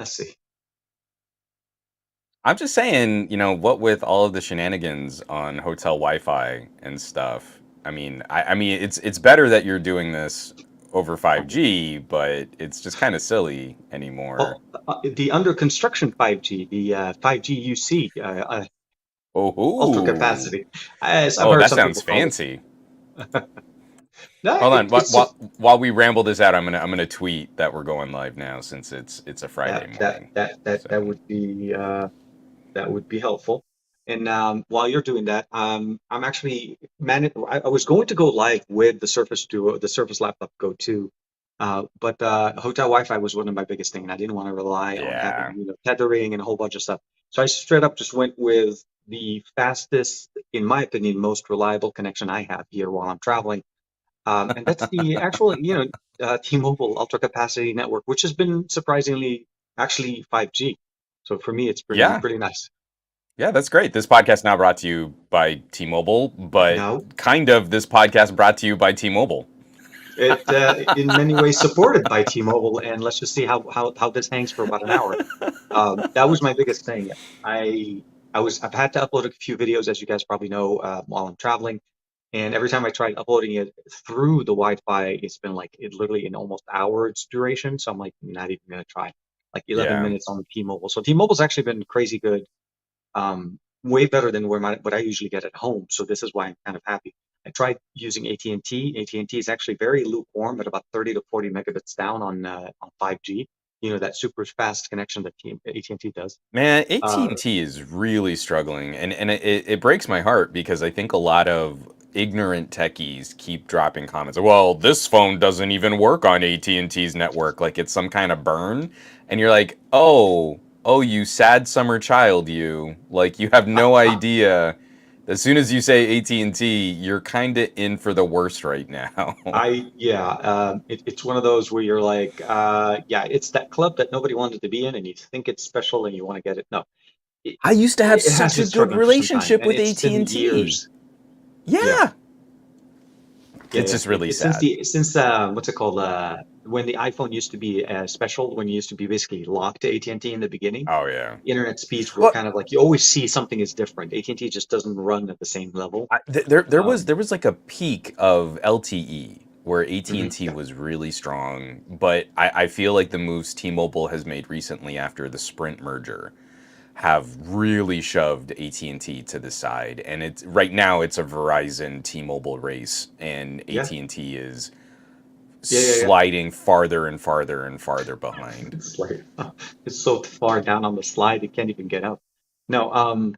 Let's see. I'm just saying, what with all of the shenanigans on hotel Wi-Fi and stuff. I mean, it's better that you're doing this over Oh, 5G, but it's just kind of silly anymore. oh, the under construction 5G, the 5G UC, ultra Oh, capacity, as I've oh, heard that some people sounds call it. fancy. No, Hold on, it's just while we ramble this out, I'm gonna tweet that we're going live now since it's a Friday morning. So, that would be helpful. And while you're doing that, I'm actually I was going to go live with the Surface Duo, the Surface Laptop Go 2, but hotel Wi-Fi was one of my biggest things, and I didn't want to rely on having yeah. tethering and a whole bunch of stuff. So I straight up just went with the fastest, in my opinion, most reliable connection I have here while I'm traveling, and that's the actual T-Mobile Ultra Capacity Network, which has been surprisingly actually 5G. So for me, it's Yeah. pretty nice. Yeah, that's great. This podcast now brought to you by T-Mobile, but No, kind of this podcast brought to you by T-Mobile. it in many ways supported by T-Mobile, and let's just see how this hangs for about an hour. That was my biggest thing. I I've had to upload a few videos, as you guys probably know, while I'm traveling, and every time I tried uploading it through the Wi-Fi, it's been like it literally in almost hours duration. So I'm like, not even gonna try. Like 11 Yeah. minutes on T-Mobile. So T-Mobile's actually been crazy good, way better than what I usually get at home. So this is why I'm kind of happy. I tried using AT&T. AT&T is actually very lukewarm at about 30 to 40 megabits down on 5G. That super fast connection that AT&T does. Man, Uh, AT&T is really struggling, and it breaks my heart because I think a lot of ignorant techies keep dropping comments. Well, this phone doesn't even work on AT&T's network, like it's some kind of burn. And you're like, oh, you sad summer child, you. Like you have I, no I, idea. As soon as you say AT&T, you're kind of in for the worst right now. yeah, it's one of those where you're like, yeah, it's that club that nobody wanted to be in, and you think it's special and you want to get it. No, it, I used to have it has such a been good struggling for some time, relationship and with it's been AT&T. years. Yeah. Yeah. Yeah, It's yeah. just really It's since sad. what's it called? When the iPhone used to be special, when you used to be basically locked to AT&T in the beginning, Oh yeah. internet speeds were Well, kind of like you always see something is different. AT&T just doesn't run at the same level. there was like a peak of LTE where Mhm. AT&T was really strong, but I feel like the moves T-Mobile has made recently after the Sprint merger have really shoved AT&T to the side, and it's right now it's a Verizon T-Mobile race, and Yeah, AT&T is yeah. sliding farther and farther and farther behind. It's like it's so far down on the slide you can't even get up. No,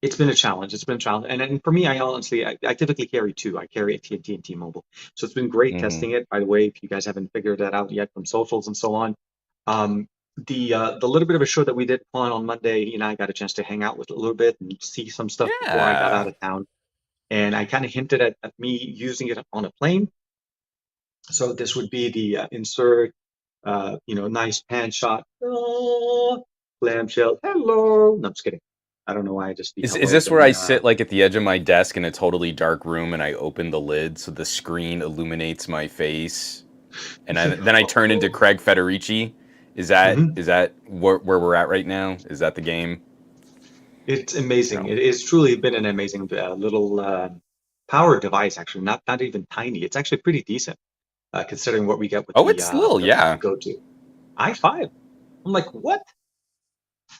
it's been a challenge. It's been a challenge, and for me, I typically carry two. I carry AT&T and T-Mobile, so it's been great Hmm. testing it. By the way, if you guys haven't figured that out yet from socials and so on, the little bit of a show that we did on Monday, I got a chance to hang out with a little bit and see some stuff before I got Yeah. out of town, and I kind of hinted at me using it on a plane. So this would be the insert, nice pan shot. Oh, clamshell. Hello. No, I'm just kidding. I don't know why I just the Is hello this where I thing. sit like at the edge of my desk in a totally dark room and I open the lid so the screen illuminates my face and then I turn into Craig Federici? Is that Mhm. is that where we're at right now? Is that the game? It's amazing. No. It is truly been an amazing little power device. Actually, not even tiny. It's actually pretty decent considering what we get with Oh, it's little, the yeah. go-to i5. I'm like, what?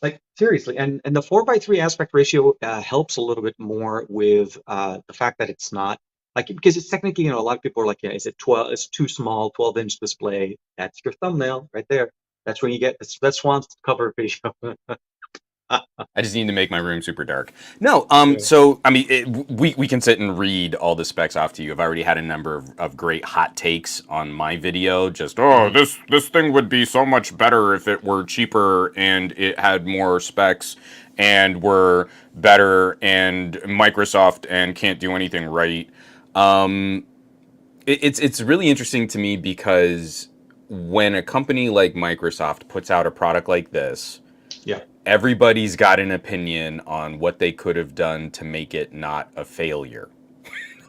Like seriously, and the 4:3 aspect ratio helps a little bit more with the fact that it's not like because it's technically a lot of people are like, yeah, is it 12? It's too small, 12-inch display. That's your thumbnail right there. That's when you get that's Swan's cover ratio. I just need to make my room super dark. No, Yeah. so I mean, we can sit and read all the specs off to you. I've already had a number of great hot takes on my video. Just Mhm. this thing would be so much better if it were cheaper and it had more specs and were better and Microsoft and can't do anything right. Um, it's really interesting to me because when a company like Microsoft puts out a product like this, Yeah. everybody's got an opinion on what they could have done to make it not a failure.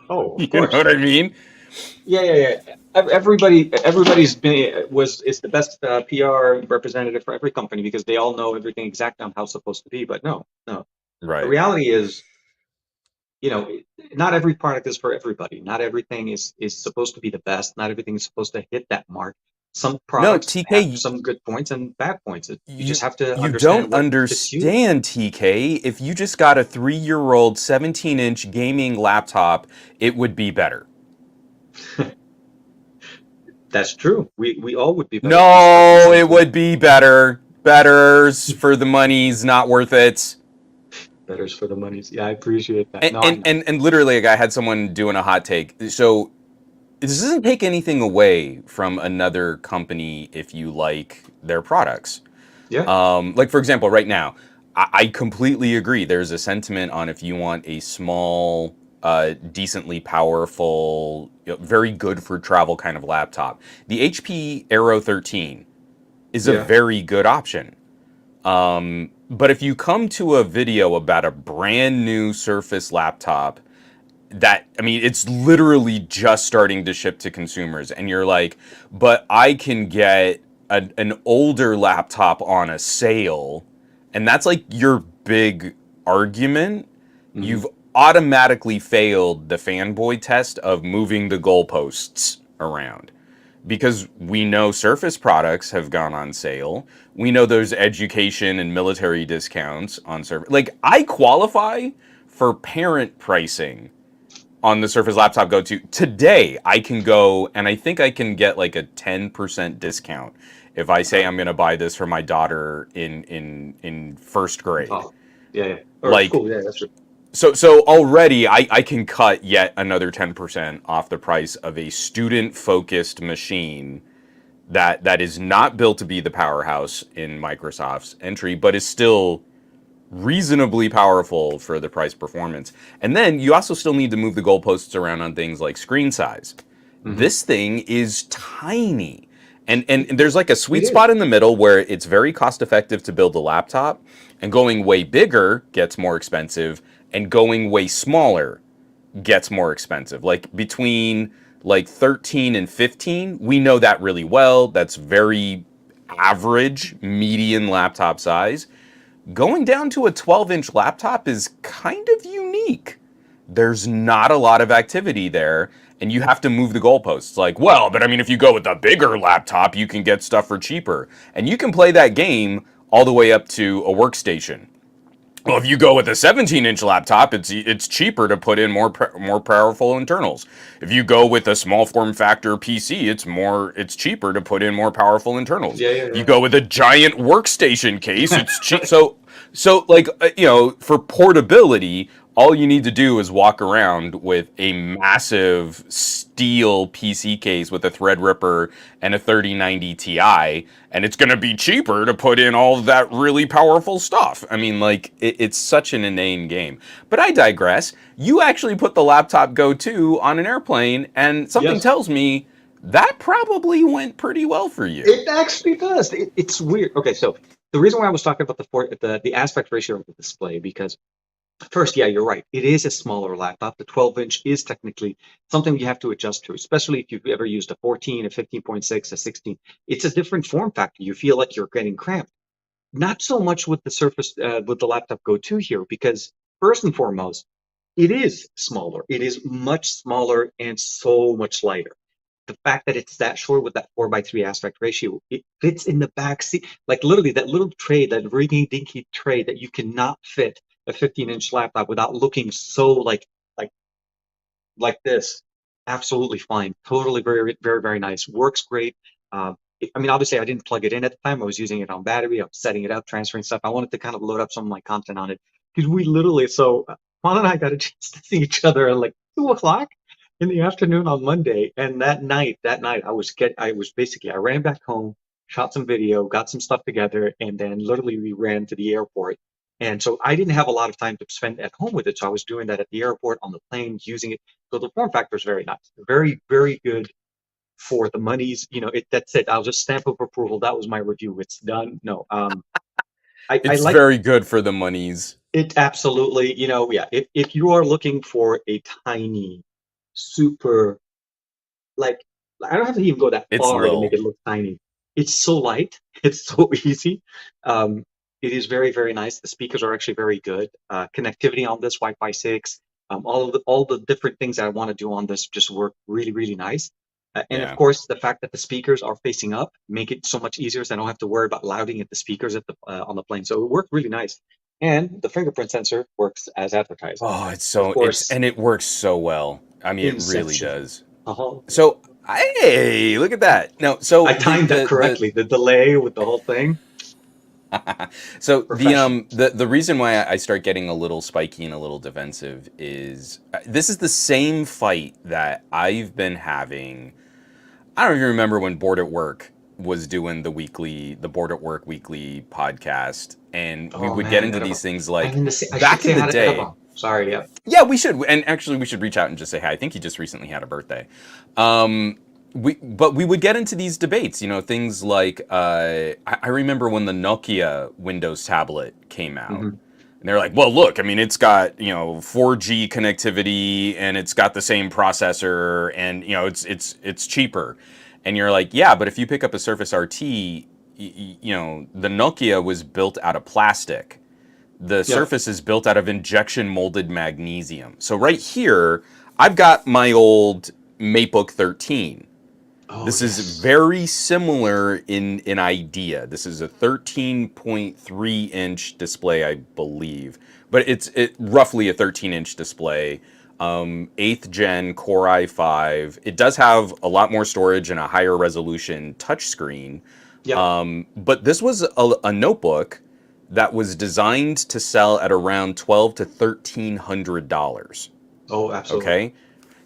Oh, You of know course. what I mean? Yeah. Everybody's been was is the best PR representative for every company because they all know everything exactly on how it's supposed to be. But no. The Right. reality is, you know, not every product is for everybody. Not everything is supposed to be the best. Not everything is supposed to hit that mark. Some No, products have TK, some good points and bad points. You just you have to you don't understand what fits you. understand, TK. If you just got a 3-year-old 17-inch gaming laptop, it would be better. That's true. We all would be better if we stuck to No, it something would be better. Better's for the money's not worth it. better's for the monies. Yeah, I appreciate that. And, No, I and know. and and literally, like, I had someone doing a hot take. So this doesn't take anything away from another company if you like their products. Yeah, Like, for example, right now, I completely agree. There's a sentiment on if you want a small, decently powerful, very good for travel kind of laptop. The HP Aero 13 is a yeah. very good option. But if you come to a video about a brand new Surface laptop that, I mean, it's literally just starting to ship to consumers, and you're like, but I can get an older laptop on a sale, and that's like your big argument, Hmm. you've automatically failed the fanboy test of moving the goalposts around, because we know Surface products have gone on sale. We know there's education and military discounts on Surface. Like, I qualify for parent pricing on the Surface Laptop Go 2. Today, I can go and I think I can get like a 10% discount if I say I'm going to buy this for my daughter in first grade. Oh, yeah. Or Like, school. Yeah, that's true. so already I can cut yet another 10% off the price of a student focused machine that is not built to be the powerhouse in Microsoft's entry, but is still reasonably powerful for the price performance. And then you also still need to move the goalposts around on things like screen size. Hmm. This thing is tiny. And there's like a It sweet is. spot in the middle where it's very cost effective to build a laptop, and going way bigger gets more expensive, and going way smaller gets more expensive. Like between like 13 and 15, we know that really well. That's very average median laptop size. Going down to a 12-inch laptop is kind of unique. There's not a lot of activity there, and you have to move the goalposts. Like, well, but I mean, if you go with a bigger laptop, you can get stuff for cheaper. And you can play that game all the way up to a workstation. Well, if you go with a 17-inch laptop, it's cheaper to put in more powerful internals. If you go with a small form factor PC, it's cheaper to put in more powerful internals. If you Yeah. go with a giant workstation case, it's cheap. So like, for portability, all you need to do is walk around with a massive steel PC case with a Threadripper and a 3090 Ti, and it's going to be cheaper to put in all of that really powerful stuff. I mean, like, it's such an inane game. But I digress. You actually put the laptop Go 2 on an airplane, and something Yes. tells me that probably went pretty well for you. It actually does. It's weird. Okay, so the reason why I was talking about the aspect ratio of the display because first, yeah, you're right. It is a smaller laptop. The 12-inch is technically something you have to adjust to, especially if you've ever used a 14, a 15.6, a 16. It's a different form factor. You feel like you're getting cramped. Not so much with the Surface, with the laptop Go 2 here, because first and foremost, it is smaller. It is much smaller and so much lighter. The fact that it's that short with that 4:3 aspect ratio, it fits in the back seat. Like literally that little tray, that rinky dinky tray that you cannot fit a 15-inch laptop without looking so like like this. Absolutely fine. Totally very nice. Works great. I mean, obviously, I didn't plug it in at the time. I was using it on battery. I was setting it up, transferring stuff. I wanted to kind of load up some of my content on it because we literally, so Juan and I got a chance to see each other at like 2 o'clock in the afternoon on Monday. And that night, I was basically, I ran back home, shot some video, got some stuff together, and then literally we ran to the airport. And so I didn't have a lot of time to spend at home with it. So I was doing that at the airport, on the plane, using it. So the form factor is very nice, very good for the monies. That's it. I'll just stamp of approval. That was my review. It's done. No, I It's like very good for the monies. it absolutely. Yeah. If you are looking for a tiny, super like I don't have to even go that It's far to make little. it look tiny. It's so light. It's so easy. Um, it is very, very nice. The speakers are actually very good. Connectivity on this Wi-Fi 6, all the different things that I want to do on this just work really, really nice. And of Yeah. course, the fact that the speakers are facing up make it so much easier, so I don't have to worry about louding at the speakers at the on the plane. So it worked really nice. And the fingerprint sensor works as advertised. Oh, it's Of so it's course, and it works so well. I mean, it really Inception. does. Uh-huh. So, hey, look at that. No, so I timed that correctly. The delay with the whole thing, so professional. the reason why I start getting a little spiky and a little defensive is this is the same fight that I've been having. I don't even remember when Board at Work was doing the Board at Work weekly podcast, and we Oh would get man, into these edible. things I like mean, to say, I should back say in the hi to day. edible. Sorry, yeah. Yeah, we should, and actually, we should reach out and just say hi. I think he just recently had a birthday. Um, but we would get into these debates, things like I remember when the Nokia Windows tablet came out, Hmm. and they're like, well, look, I mean, it's got 4G connectivity and it's got the same processor, and it's cheaper, and you're like, yeah, but if you pick up a Surface RT, the Nokia was built out of plastic. The Yeah. surface is built out of injection molded magnesium. So right here, I've got my old Matebook 13. Oh This is yes. very similar in idea. This is a 13.3-inch display, I believe, but it's roughly a 13-inch display. 8th gen Core i5. It does have a lot more storage and a higher resolution touchscreen. Yep. But this was a notebook that was designed to sell at around $1,200 to $1,300. Oh, absolutely. Okay,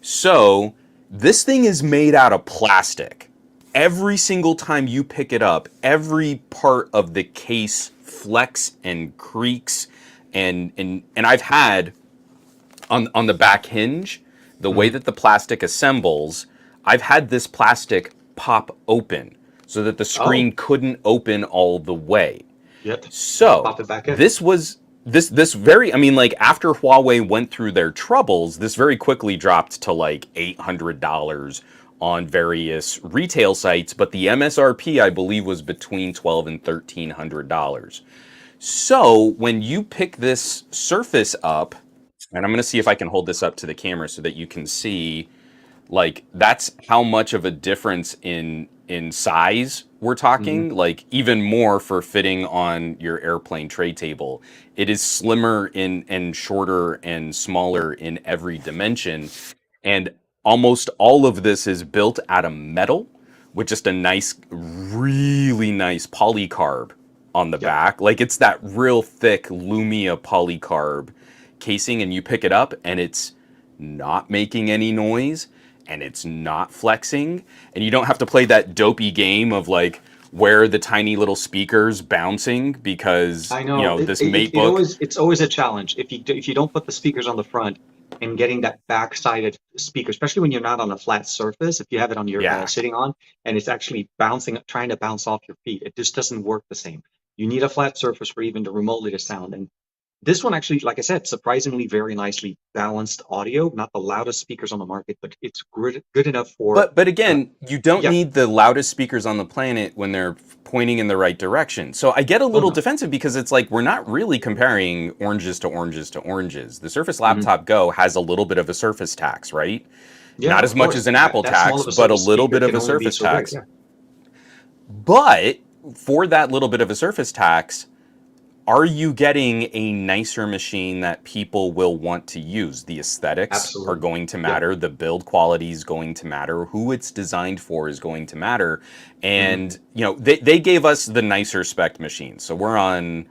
so this thing is made out of plastic. Every single time you pick it up, every part of the case flex and creaks, and I've had on the back hinge, the way Hmm. that the plastic assembles, I've had this plastic pop open so that the Oh, screen couldn't open all the way. yep. So Pop it back in. this was this very, I mean, like, after Huawei went through their troubles, this very quickly dropped to like $800 on various retail sites, but the MSRP, I believe, was between $1,200 and $1,300. So when you pick this Surface up, and I'm going to see if I can hold this up to the camera so that you can see, like, that's how much of a difference in size we're Hmm. talking. Like, even more for fitting on your airplane tray table. It is slimmer in and shorter and smaller in every dimension, and almost all of this is built out of metal with just a nice, really nice polycarb on the Yep. back. Like, it's that real thick Lumia polycarb casing, and you pick it up and it's not making any noise and it's not flexing, and you don't have to play that dopey game of like where the tiny little speakers bouncing, because I know this Matebook. it's always a challenge if you don't put the speakers on the front and getting that back-sided speaker, especially when you're not on a flat surface. If you have it on your Yeah. sitting on and it's actually bouncing, trying to bounce off your feet, it just doesn't work the same. You need a flat surface for even to remotely to sound. And this one actually, like I said, surprisingly very nicely balanced audio. Not the loudest speakers on the market, but it's good enough for. But Uh, again, you don't yeah. need the loudest speakers on the planet when they're pointing in the right direction. So I get a Oh little no. defensive because it's like we're not really comparing oranges to oranges to oranges. The Surface Hmm. Laptop Go has a little bit of a surface tax, right? Yeah, Not of as much course. as an Apple That small tax, of a but a surface little speaker bit of can a only be surface so big. tax. Yeah. But for that little bit of a surface tax, are you getting a nicer machine that people will want to use? The aesthetics are Absolutely. going to Yeah. matter. The build quality is going to matter. Who it's designed for is going to matter. Hmm. And, they gave us the nicer spec machine. So we're on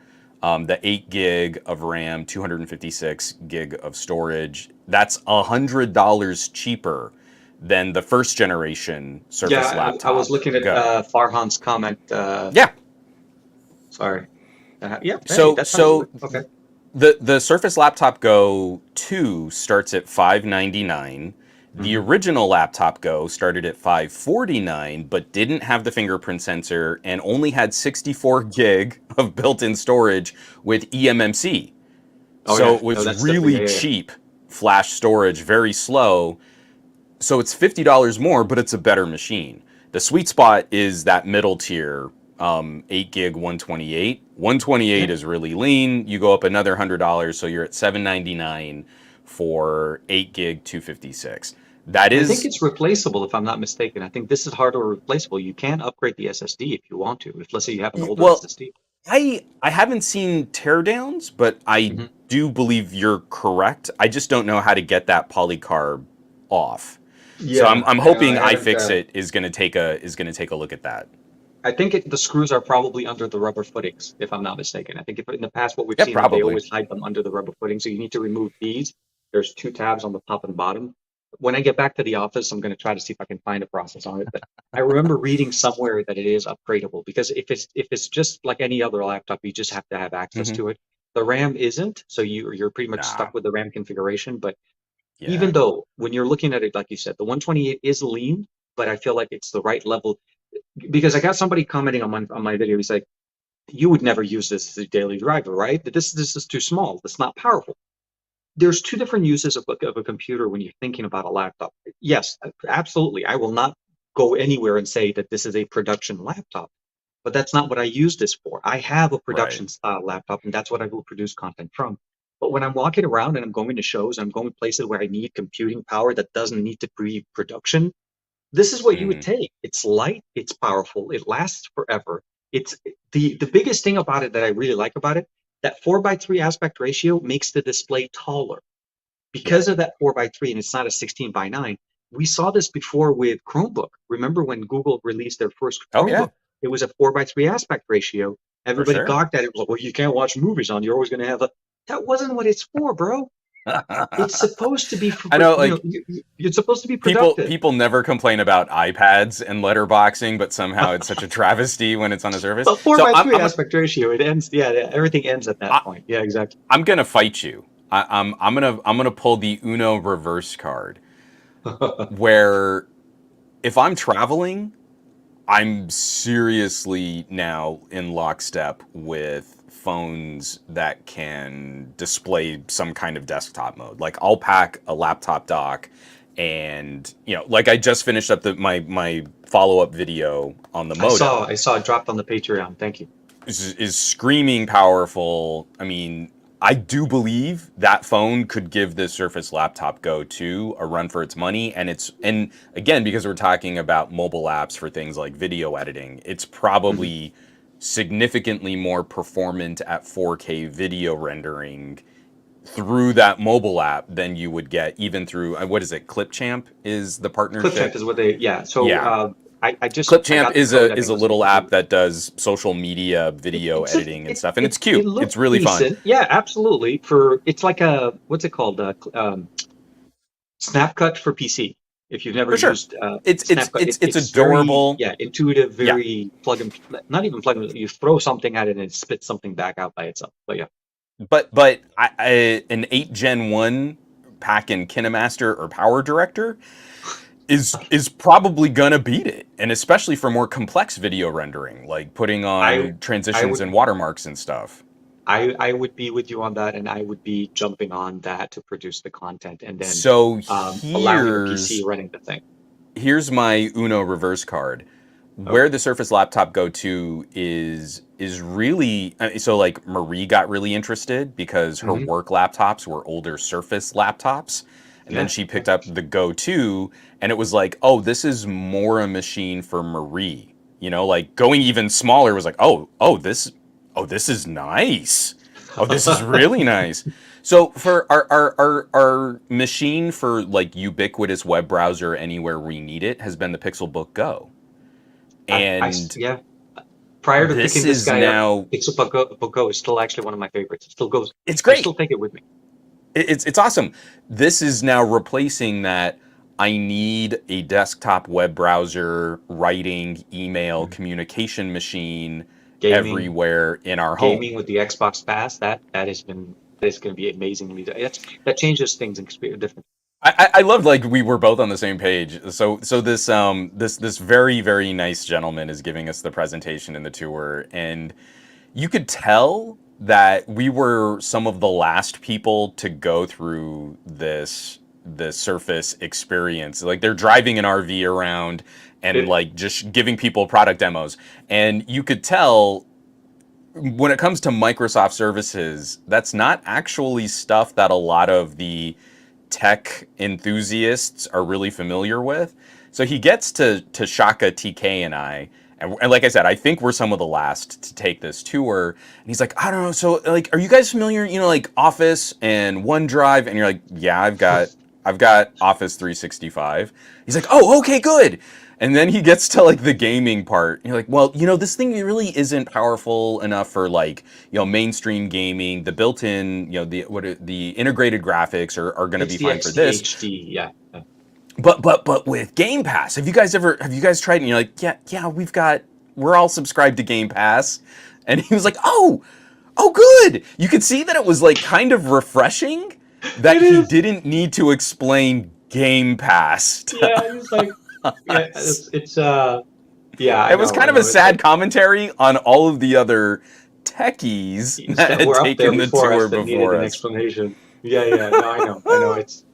the 8 gig of RAM, 256 gig of storage. That's $100 cheaper than the first generation Yeah, Surface I was Laptop looking at Go. Farhan's comment. Yeah. Sorry. Yep. Hey, So that sounds so good. Okay. the Surface Laptop Go 2 starts at $599. The Hmm. original Laptop Go started at $549, but didn't have the fingerprint sensor and only had 64 gig of built-in storage with eMMC. Oh So yeah. it No, was that's definitely really yeah, yeah. cheap flash storage, very slow. So it's $50 more, but it's a better machine. The sweet spot is that middle tier, 8 gig 128. 128 Yeah. is really lean. You go up another $100, so you're at 799 for 8 gig 256. That And I think is, it's replaceable if I'm not mistaken. I think this is hardware replaceable. You can upgrade the SSD if you want to, if let's say you have an older well, SSD. I haven't seen teardowns, but I Hmm. do believe you're correct. I just don't know how to get that polycarb off. So Yeah, I'm I hoping haven't. iFixit is going to take a look at that. I think the screws are probably under the rubber footings, if I'm not mistaken. I think if in the past what we've Yeah, seen is they probably. always hide them under the rubber footing. So you need to remove these. There's two tabs on the top and bottom. When I get back to the office, I'm going to try to see if I can find a process on it. But I remember reading somewhere that it is upgradable because if it's just like any other laptop, you just have to have access Hmm. to it. The RAM isn't, so you're pretty much stuck Nah, with the RAM configuration. But even yeah. though when you're looking at it, like you said, the 128 is lean, but I feel like it's the right level because I got somebody commenting on my video. He's like, "You would never use this as a daily driver, right? This is too small. It's not powerful." There's two different uses of a computer when you're thinking about a laptop. Yes, absolutely. I will not go anywhere and say that this is a production laptop, but that's not what I use this for. I have a Right. production style laptop, and that's what I will produce content from. But when I'm walking around and I'm going to shows, I'm going places where I need computing power that doesn't need to be production, this is what you would Mm, take. It's light, it's powerful, it lasts forever. It's the biggest thing about it that I really like about it, that 4:3 aspect ratio makes the display taller. yeah. Because of that 4:3, and it's not a 16:9. We saw this before with Chromebook. Remember when Google released their first Oh yeah, Chromebook? It was a 4:3 aspect ratio. for Everybody sure. gawked at it, like, well, you can't watch movies on. You're always going to have a. That wasn't what it's for, bro. It's supposed to be for, I know, you know, like you're supposed to be people productive. people never complain about iPads and letterboxing, but somehow it's such a travesty when it's on a Surface. But four So by three aspect ratio, it ends. Yeah, yeah, everything ends at that I, point. Yeah, exactly. I'm gonna fight you. I'm gonna pull the Uno reverse card, where if I'm traveling, I'm seriously now in lockstep with phones that can display some kind of desktop mode. Like I'll pack a laptop dock, and like I just finished up my follow up video on the I saw, modem. I saw it dropped on the Patreon. Thank you. Is screaming powerful. I mean, I do believe that phone could give this Surface Laptop Go 2 a run for its money, and again, because we're talking about mobile apps for things like video editing, it's Mhm. probably significantly more performant at 4K video rendering through that mobile app than you would get even through what is it? Clipchamp is the Clipchamp partnership. is what they. Yeah. So Yeah, I Clipchamp got the code. I is think it a was little 52. app that does social media It, video it's a, editing and it, stuff, and it it's it cute. It's looks really fun. decent. Yeah, absolutely. For it's like a what's it called? Snapcut for PC. If you've never For sure. used Snapcut, It's it's very, adorable. yeah, intuitive, Yeah. very plug and not even plug and you throw something at it and it spits something back out by itself. But yeah, But an 8 Gen 1 pack in KineMaster or Power Director is probably gonna beat it. And especially for more complex video rendering, like putting I on I transitions would and watermarks and stuff. I would be with you on that, and I would be jumping on that to produce the content, and then So allowing the PC running the thing. here's my Uno reverse card. Where Okay. the Surface Laptop Go to is really so like Marie got really interested because her Hmm. work laptops were older Surface laptops, and then Yeah. she Yeah. picked up the Go 2, and it was like, oh, this is more a machine for Marie. Like going even smaller was like, oh, this is nice. Oh, this is really nice. So for our machine for like ubiquitous web browser anywhere we need it has been the Pixelbook Go. And Yeah. Prior to this picking this is guy up, now Pixel Go is still actually one of my favorites. It still goes. it's I great. still take it with me. It's awesome. This is now replacing that I need a desktop web browser, writing, email, Mhm. communication machine Gaming, everywhere in our home. gaming with the Xbox Pass. That is going to be amazingly. That changes things and different. I love like we were both on the same page. So this very very nice gentleman is giving us the presentation and the tour, and you could tell that we were some of the last people to go through the Surface experience. Like they're driving an RV around and It, like just giving people product demos, and you could tell when it comes to Microsoft services, that's not actually stuff that a lot of the tech enthusiasts are really familiar with. So he gets to Shaka, TK, and I, and like I said, I think we're some of the last to take this tour. And he's like, I don't know. So like, are you guys familiar? You know, like Office and OneDrive? And you're like, yeah, I've got Office 365. He's like, oh, okay, good. And then he gets to like the gaming part. You're like, well, you know, this thing really isn't powerful enough for like, you know, mainstream gaming. The built-in, you know, the integrated graphics are going to it's be the fine for this. HD, yeah. But with Game Pass, have you guys tried it? And you're like, yeah, we're all subscribed to Game Pass. And he was like, oh, good. You could see that it was like kind of refreshing that It he is. didn't need to explain Game Pass to Yeah, it's like, yeah, us. yeah, It was kind I of a know. It's sad like commentary on all of the other techies that that had were up there taken the before us tour that needed before an us. explanation. Yeah, yeah, no, I know. It's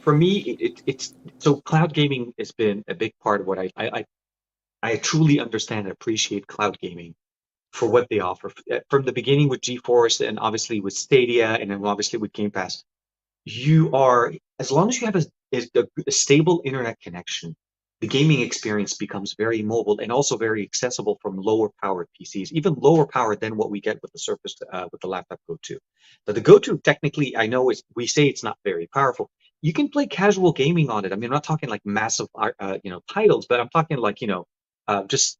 for me, it's so cloud gaming has been a big part of what I truly understand and appreciate cloud gaming for what they offer from the beginning with GeForce and obviously with Stadia and then obviously with Game Pass. You are, as long as you have a stable internet connection, the gaming experience becomes very mobile and also very accessible from lower powered PCs, even lower powered than what we get with the Surface with the laptop Go 2. But the Go 2 technically, I know we say it's not very powerful. You can play casual gaming on it. I mean, I'm not talking like massive, titles, but I'm talking like, just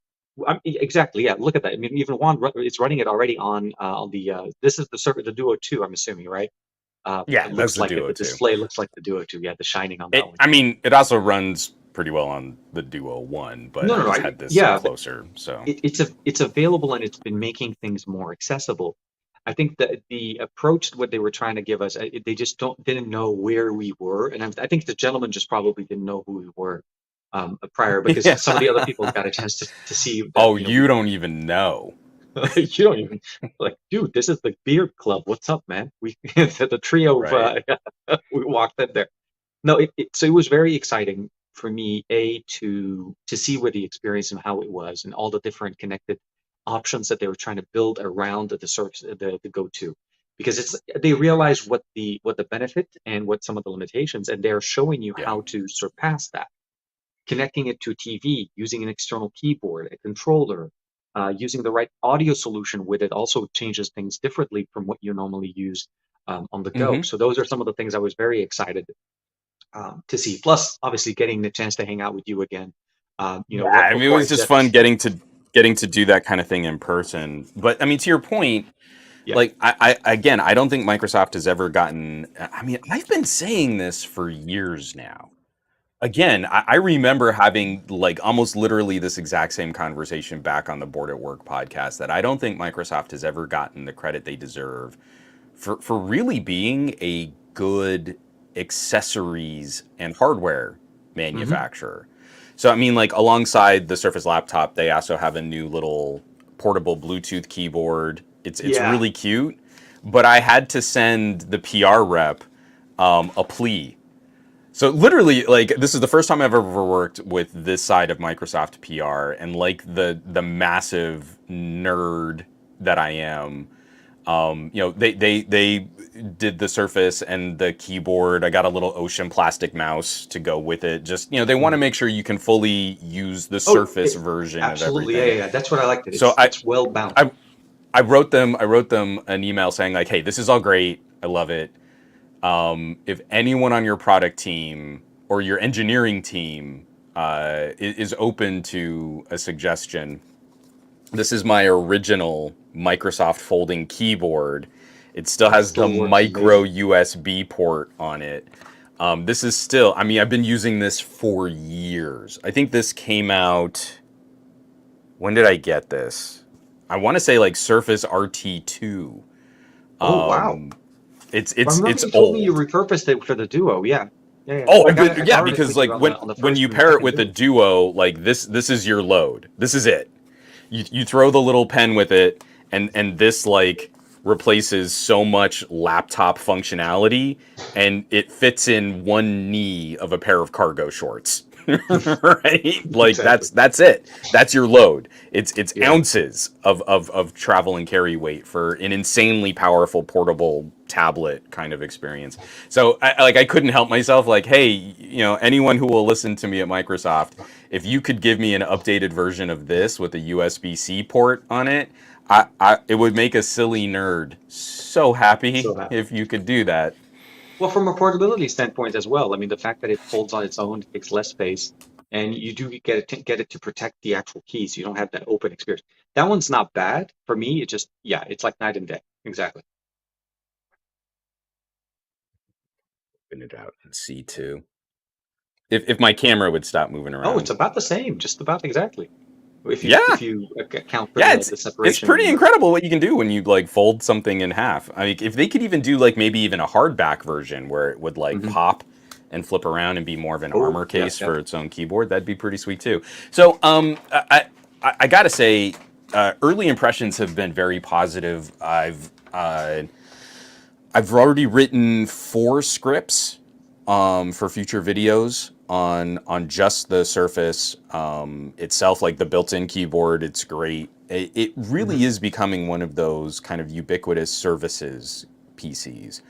exactly, yeah. Look at that. I mean, even Juan is running it already on the. This is the Surface, the Duo 2. I'm assuming, right? Yeah, It that's looks the like it. Duo The too. display looks like the Duo 2. Yeah, the shining on that one. I mean, it also runs pretty well on the Duo One, but No, I no, no. just had this Yeah, but closer, so it's available and it's been making things more accessible. I think that the approach, what they were trying to give us, they just didn't know where we were, and I think the gentleman just probably didn't know who we were prior because yeah. some of the other people got a chance to see that. Oh, you don't even know. You don't even like, dude. This is the beard club. What's up, man? We the trio of Right. we walked in there. No, so it was very exciting for me, to see where the experience and how it was, and all the different connected options that they were trying to build around the service, the go-to, because they realize what the benefit and what some of the limitations, and they're showing you Yeah. how to surpass that, connecting it to a TV, using an external keyboard, a controller, using the right audio solution with it also changes things differently from what you normally use on the go. Hmm. So those are some of the things I was very excited to see. Plus, obviously, getting the chance to hang out with you again. Yeah, Right I mean, it before I was just said, fun getting to do that kind of thing in person. But I mean, to your point, yeah, like I again, I don't think Microsoft has ever gotten. I mean, I've been saying this for years now. Again, I remember having like almost literally this exact same conversation back on the Board at Work podcast that I don't think Microsoft has ever gotten the credit they deserve for really being a good accessories and hardware hmm manufacturer. So I mean, like alongside the Surface laptop, they also have a new little portable Bluetooth keyboard. It's yeah, really cute, but I had to send the PR rep a plea. So literally, like this is the first time I've ever worked with this side of Microsoft PR, and like the massive nerd that I am, they did the Surface and the keyboard. I got a little Ocean plastic mouse to go with it. Just they want to hmm make sure you can fully use the oh, Surface version of absolutely, yeah, everything. yeah, yeah. That's what I liked it. So It's well bound. I I wrote them an email saying like, hey, this is all great. I love it. If anyone on your product team or your engineering team is open to a suggestion, this is my original Microsoft folding keyboard. It still It has the still works micro amazing. USB port on it. This is still, I mean, I've been using this for years. I think this came out, when did I get this? I want to say like Surface RT2. Oh wow! It's I it's remember it's you told me you old. repurposed it for the Duo. Yeah, yeah, yeah. Oh, I got it. I yeah, borrowed it because with you like on when the when first you and the pair it second with a Duo. Duo, like this is your load. This is it. You throw the little pen with it, and this like replaces so much laptop functionality, and it fits in one knee of a pair of cargo shorts. Right? Like Exactly. that's it. That's your load. It's Yeah. ounces of travel and carry weight for an insanely powerful portable tablet kind of experience. So I couldn't help myself. Like, hey, anyone who will listen to me at Microsoft, if you could give me an updated version of this with a USB-C port on it, it would make a silly nerd so happy So happy. if you could do that. Well, from a portability standpoint as well, I mean, the fact that it folds on its own, takes less space, and you do get it to protect the actual keys. You don't have that open experience. That one's not bad for me. It just, yeah, it's like night and day. Exactly. Open it out and see too. If my camera would stop moving Oh, it's around. about the same, just about exactly. Yeah, If you account for yeah, the it's separation pretty and the, incredible what you can do when you like fold something in half. I mean, if they could even do like maybe even a hardback version where it would like Mhm. pop and flip around and be more of an Oh, armor yeah, case yeah. for its own keyboard, that'd be pretty sweet too. So, I gotta say, early impressions have been very positive. I've already written 4 scripts for future videos on just the Surface itself, like the built-in keyboard. It's great. It Hmm. really is becoming one of those kind of ubiquitous services PCs.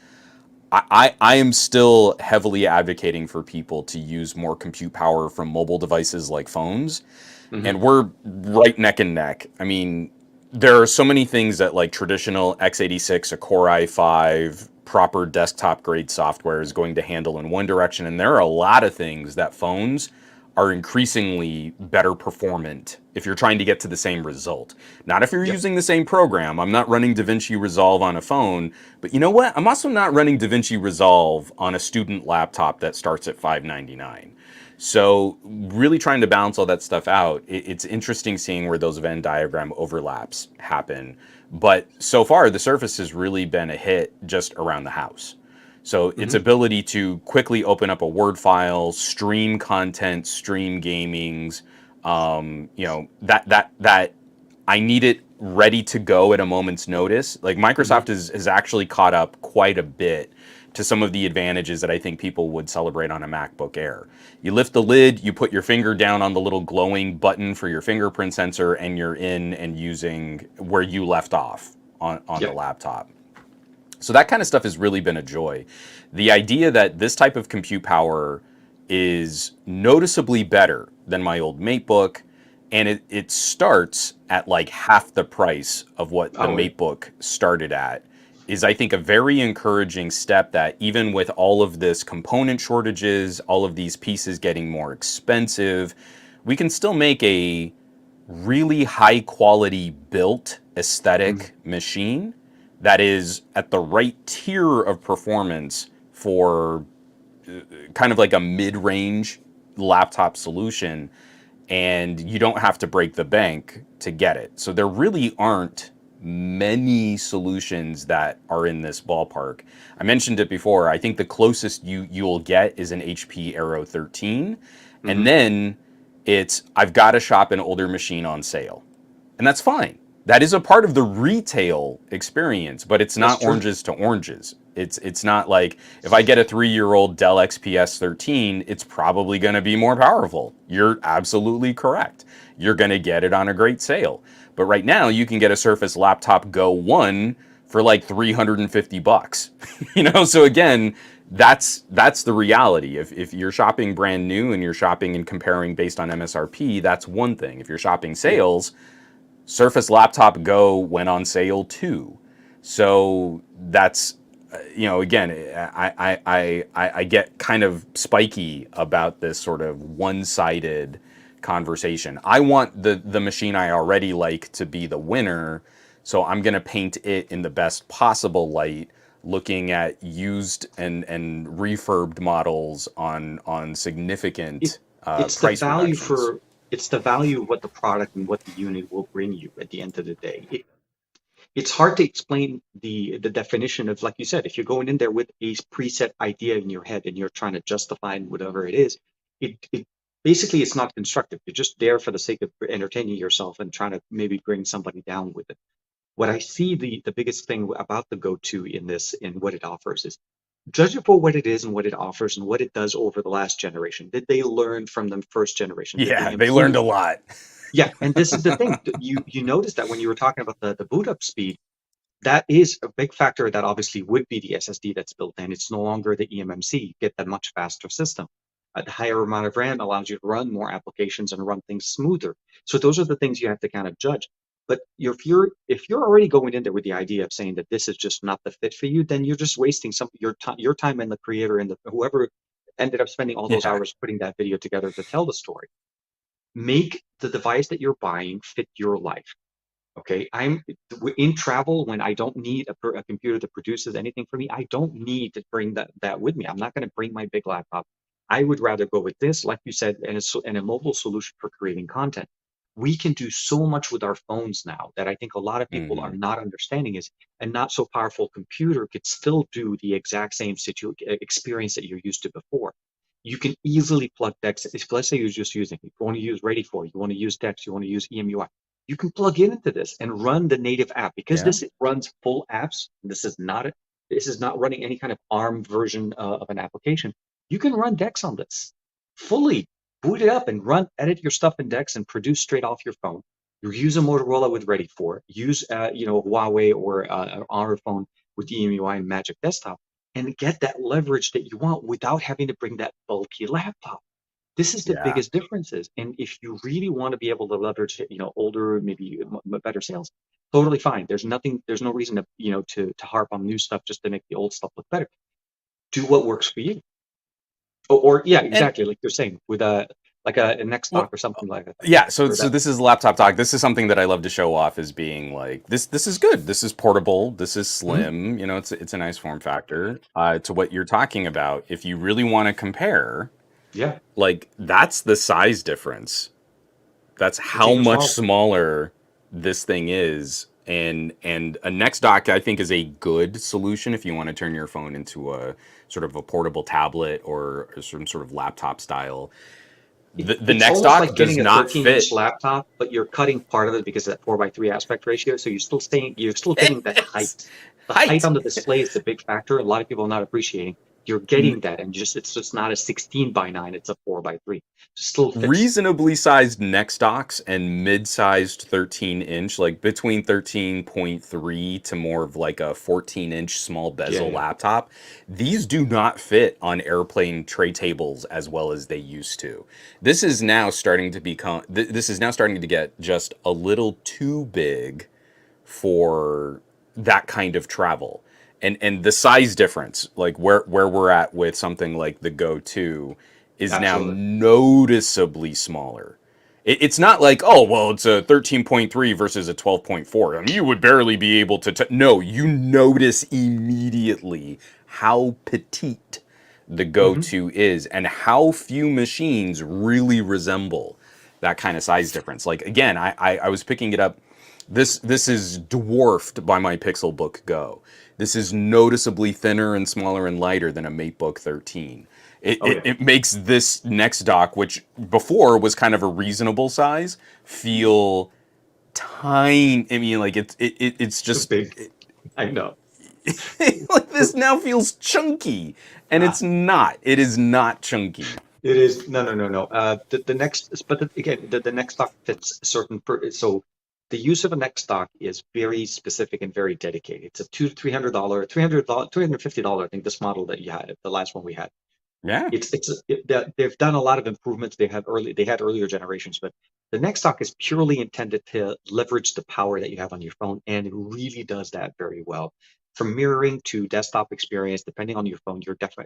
I am still heavily advocating for people to use more compute power from mobile devices like phones, Hmm. and we're right neck and neck. I mean, there are so many things that like traditional x86, a Core i5, proper desktop grade software is going to handle in one direction, and there are a lot of things that phones are increasingly better performant if you're trying to get to the same result. Not if you're Yep. using the same program. I'm not running DaVinci Resolve on a phone, but you know what? I'm also not running DaVinci Resolve on a student laptop that starts at $599. So really trying to balance all that stuff out, it's interesting seeing where those Venn diagram overlaps happen. But so far, the Surface has really been a hit just around the house. So its Hmm. ability to quickly open up a Word file, stream content, stream gamings, that I need it ready to go at a moment's notice. Like Hmm. Microsoft has actually caught up quite a bit to some of the advantages that I think people would celebrate on a MacBook Air. You lift the lid, you put your finger down on the little glowing button for your fingerprint sensor, and you're in and using where you left off on the Yep. laptop. So that kind of stuff has really been a joy. The idea that this type of compute power is noticeably better than my old MateBook, and it starts at like half the price of what the Oh, yeah. MateBook started at, is I think a very encouraging step that even with all of this component shortages, all of these pieces getting more expensive, we can still make a really high quality built Mhm. aesthetic machine that is at the right tier of performance for kind of like a mid-range laptop solution, and you don't have to break the bank to get it. So there really aren't many solutions that are in this ballpark. I mentioned it before. I think the closest you'll get is an HP Aero 13, and Hmm. then it's I've got to shop an older machine on sale. And that's fine. That is a part of the retail experience, but it's That's not true. oranges to oranges. It's not like if I get a 3-year-old Dell XPS 13, it's probably going to be more powerful. You're absolutely correct. You're going to get it on a great sale. But right now, you can get a Surface Laptop Go 1 for like 350 bucks. So again, that's the reality. If you're shopping brand new and you're shopping and comparing based on MSRP, that's one thing. If you're shopping Yeah. sales, Surface Laptop Go went on sale too. So that's again, I get kind of spiky about this sort of one-sided conversation. I want the machine I already like to be the winner, so I'm going to paint it in the best possible light, looking at used and refurbed models on It, significant it's the price value reductions. for, it's the value of what the product and what the unit will bring you at the end of the day. It's hard to explain the definition of, like you said, if you're going in there with a preset idea in your head and you're trying to justify whatever it is, it basically it's not constructive. You're just there for the sake of entertaining yourself and trying to maybe bring somebody down with it. What I see the biggest thing about the Go 2 in this and what it offers is judge it for what it is and what it offers and what it does over the last generation. Did they learn from the first generation? Did they Yeah, they learned improve? a lot. Yeah, and this is the thing. You notice that when you were talking about the boot up speed, that is a big factor that obviously would be the SSD that's built in. It's no longer the eMMC. You get that much faster system. The higher amount of RAM allows you to run more applications and run things smoother. So those are the things you have to kind of judge. But if you're already going in there with the idea of saying that this is just not the fit for you, then you're just wasting some your time and the creator and the whoever ended up spending all those Yeah. hours putting that video together to tell the story. Make the device that you're buying fit your life. Okay, I'm in travel when I don't need a computer that produces anything for me. I don't need to bring that with me. I'm not going to bring my big laptop. I would rather go with this, like you said, and a mobile solution for creating content. We can do so much with our phones now that I think a lot of people are Hmm. not understanding is a not so powerful computer could still do the exact same experience that you're used to before. You can easily plug Dex. If let's say you're just using, you want to use Ready for, you want to use Dex, you want to use EMUI, you can plug into this and run the native app because Yeah. this runs full apps. This is not running any kind of ARM version of an application. You can run Dex on this fully, boot it up and edit your stuff in Dex and produce straight off your phone. You use a Motorola with Ready for, use Huawei or our phone with EMUI and Magic Desktop, and get that leverage that you want without having to bring that bulky laptop. This is the Yeah. biggest differences. And if you really want to be able to leverage, older, maybe better sales, totally fine. There's no reason to harp on new stuff just to make the old stuff look better. Do what works for you. Or yeah, And exactly. Like you're saying with a next dock well, or something like that. yeah, so Or so that. this is laptop talk. This is something that I love to show off as being like this is good. This is portable. This is Mhm. slim. It's a nice form factor. To what you're talking about, if you really want to compare, Yeah, like that's the size difference. That's how container much small. smaller this thing is. And a Next Dock I think is a good solution if you want to turn your phone into a sort of a portable tablet or some sort of laptop style. The It's Next almost Dock like does getting a not 13-inch fit. laptop, but you're cutting part of it because of that 4:3 aspect ratio. So you're still getting that height. It's The height height. on the display is the big factor. A lot of people are not appreciating. You're getting that, and it's just not a 16:9. It's a 4:3. It still fits. Reasonably sized Next Docks and mid-sized 13-inch, like between 13.3 to more of like a 14-inch small Yeah, bezel yeah. laptop, these do not fit on airplane tray tables as well as they used to. This is now starting to become this is now starting to get just a little too big for that kind of travel. And the size difference, like where we're at with something like the Go 2, is now Absolutely. noticeably smaller. It's not like, oh, well, it's a 13.3 versus a 12.4. I mean, you would barely be able to. No, you notice immediately how petite the Go Hmm. 2 is and how few machines really resemble that kind of size difference. Like, again, I was picking it up. This is dwarfed by my Pixelbook Go. This is noticeably thinner and smaller and lighter than a MateBook 13. It, Oh it, yeah. it makes this Next Dock, which before was kind of a reasonable size, feel tiny. I mean, like it's just Big. I know. like this now feels chunky, and Ah, it's not. It is not chunky. it is no, no, no, no. The next, but again, the next stock fits certain. So the use of a next stock is very specific and very dedicated. It's a $200, $300, $300, $350. I think this model that you had, the last one we had. Yeah, They've done a lot of improvements. They had earlier generations, but the next stock is purely intended to leverage the power that you have on your phone, and it really does that very well. From mirroring to desktop experience, depending on your phone,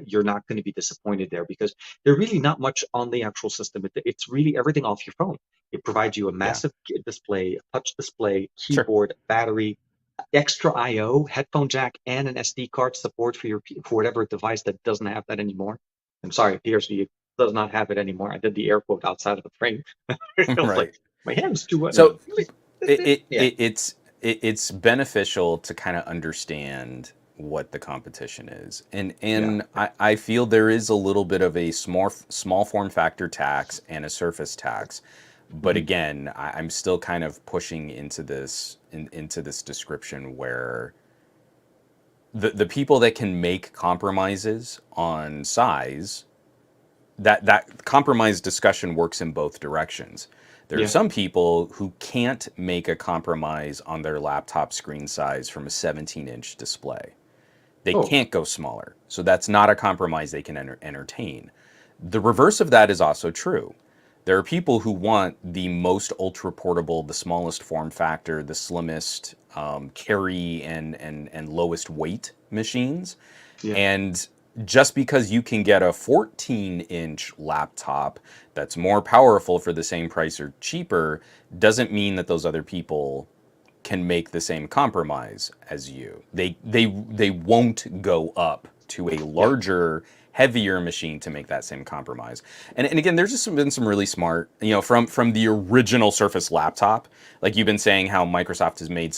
you're not going to be disappointed there because there's really not much on the actual system. It's really everything off your phone. It provides you a yeah, massive display, a touch display, sure. keyboard, battery, extra I/O, headphone jack, and an SD card support for whatever device that doesn't have that anymore. I'm sorry, PRC does not have it anymore. I did the air quote outside of the frame. I was Right. like, my hand's too wet. So Yeah, it's beneficial to kind of understand what the competition is, yeah, and yeah. I feel there is a little bit of a small form factor tax and a surface tax, But again, I'm still kind of pushing into this description where the people that can make compromises on size, that compromise discussion works in both directions. There are Yeah. some people who can't make a compromise on their laptop screen size from a 17-inch display. They Oh, can't go smaller. So that's not a compromise they can entertain. The reverse of that is also true. There are people who want the most ultra portable, the smallest form factor, the slimmest carry and lowest weight machines. yeah. And just because you can get a 14-inch laptop that's more powerful for the same price or cheaper doesn't mean that those other people can make the same compromise as you. They won't go up to a Yeah. larger, heavier machine to make that same compromise. And again, there's just been some really smart, from the original Surface laptop, like you've been saying how Microsoft has made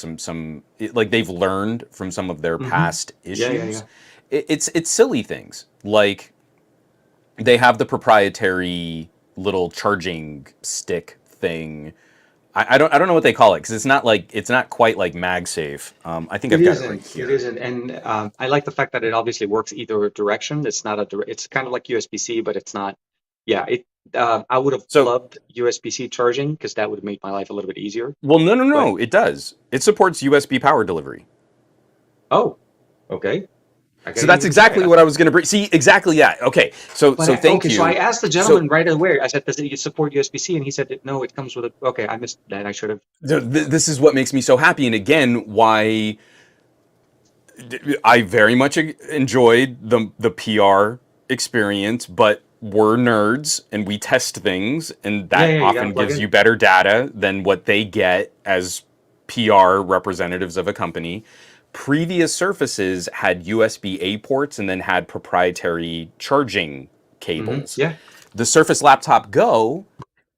like they've learned from some of their past Yeah, yeah, issues. yeah. It's silly things like they have the proprietary little charging stick thing. I don't know what they call it because it's not quite like MagSafe. I think It I've got it right isn't. It here. isn't. And I like the fact that it obviously works either direction. It's not a direct, it's kind of like USB-C, but it's not. Yeah, I would have So, loved USB-C charging because that would have made my life a little bit easier. well, no, no, But no, it does. It supports USB power delivery. oh, okay. I So gotta that's give it a try. exactly what I was going to bring. See, exactly, yeah. Okay, so thank Okay, so I you. asked the So gentleman right away. I said, "Does it support USB-C?" And he said, "No, it comes with a." Okay, I missed that. I should have. this is what makes me so happy, and again, why I very much enjoyed the PR experience, but we're nerds and we test things, and Yeah, that yeah. You gotta often plug gives in. you better data than what they get as PR representatives of a company. Previous Surfaces had USB-A ports and then had proprietary charging cables. Yeah. The Surface Laptop Go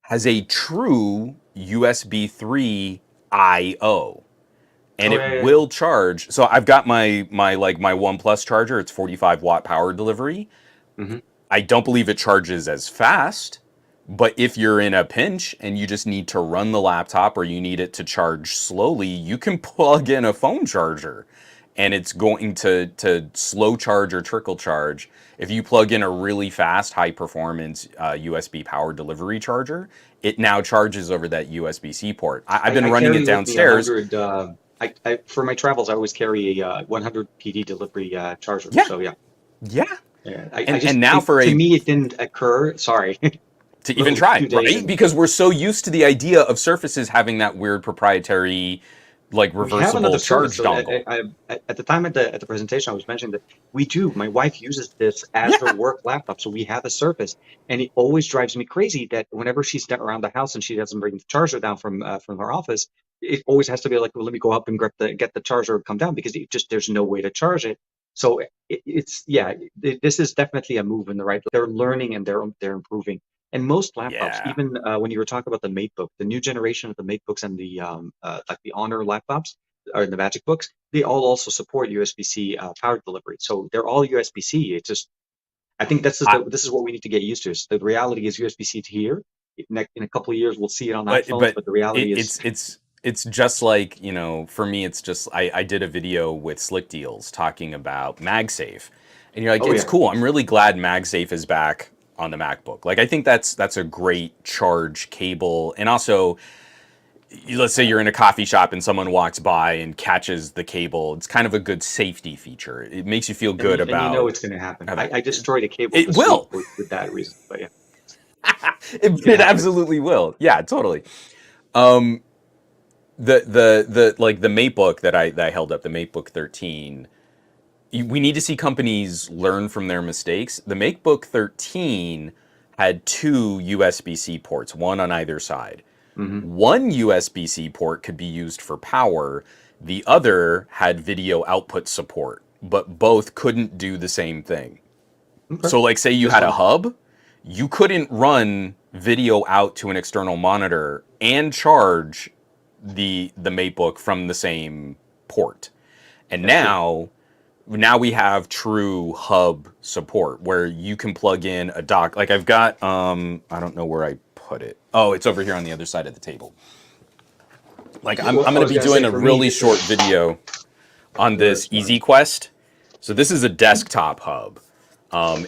has a true USB 3 I/O, and Oh, it yeah, yeah, yeah. will charge. So I've got my OnePlus charger. It's 45-watt power delivery. Mm-hmm. I don't believe it charges as fast, but if you're in a pinch and you just need to run the laptop or you need it to charge slowly, you can plug in a phone charger and it's going to slow charge or trickle charge. If you plug in a really fast, high performance USB power delivery charger, it now charges over that USB-C port. I've been I running it carry with me a downstairs. 100. I for my travels, I always carry a 100 PD delivery charger. Yeah, So yeah, yeah. yeah. And now for To a me it didn't occur. Sorry, to even little try, few days right? and Because we're so used to the idea of Surfaces having that weird proprietary, like we have reversible another service. charge So dongle. at the time at the presentation, I was mentioning that we do. My wife uses this as her Yeah, work laptop, so we have a Surface, and it always drives me crazy that whenever she's around the house and she doesn't bring the charger down from her office, it always has to be like, well, let me go up and get the charger and come down because it just there's no way to charge it. So it's yeah, this is definitely a move in the right. They're learning and they're improving. And most laptops, yeah, even when you were talking about the Matebook, the new generation of the Matebooks and the like the Honor laptops or the Magic Books, they all also support USB-C power delivery. So they're all USB-C. It's just I think I, this is what we need to get used to. Is the reality is USB-C to here. In a couple of years, we'll see it on iPhones, but but the reality is, it's just like, for me, it's just I did a video with Slick Deals talking about MagSafe, and you're like, oh it's yeah, cool. I'm really glad MagSafe is back on the MacBook. Like, I think that's a great charge cable, and also, let's say you're in a coffee shop and someone walks by and catches the cable. It's kind of a good safety feature. It makes you feel good and you know about it's going to happen. how that I destroyed a cable it this week will. with that reason, but yeah, it, it it happens. absolutely will. Yeah, totally. Um, the like the MateBook that I held up, the MateBook 13. We need to see companies learn from their mistakes. The MateBook 13 had two USB-C ports, one on either side. Hmm. One USB-C port could be used for power. The other had video output support, but both couldn't do the same thing. Okay, So, like, say you this had a one. hub, you couldn't run video out to an external monitor and charge the MateBook from the same port. And That's true. now we have true hub support where you can plug in a dock. Like, I've got I don't know where I put it? Oh, it's over here on the other side of the table. Like I'm Well, I going to was be gonna say doing a for me, really this short is video on very this smart. Easy Quest. So this is a desktop hub.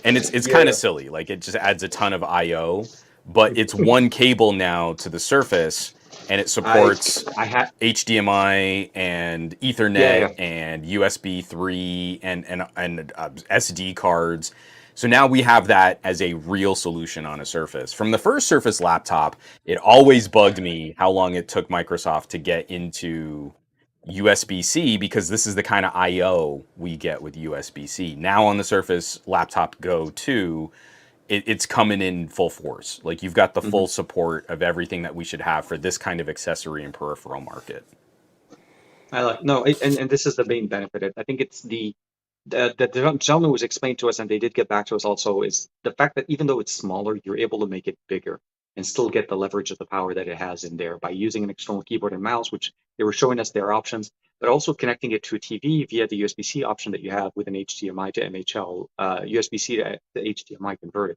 And it's kind of Yeah. silly. Like it just adds a ton of I/O, but it's one cable now to the Surface, and it I supports I had HDMI and yeah, Ethernet yeah. and USB 3 and SD cards. So now we have that as a real solution on a Surface. From the first Surface laptop, it always bugged me how long it took Microsoft to get into USB-C because this is the kind of I/O we get with USB-C. Now on the Surface Laptop Go 2, it's coming in full force. Like you've got the Mhm. full support of everything that we should have for this kind of accessory and peripheral market. I like no, and this is the main benefit. I think it's the gentleman was explained to us, and they did get back to us also, is the fact that even though it's smaller, you're able to make it bigger and still get the leverage of the power that it has in there by using an external keyboard and mouse, which they were showing us their options, but also connecting it to a TV via the USB-C option that you have with an HDMI to MHL, USB-C to HDMI converter.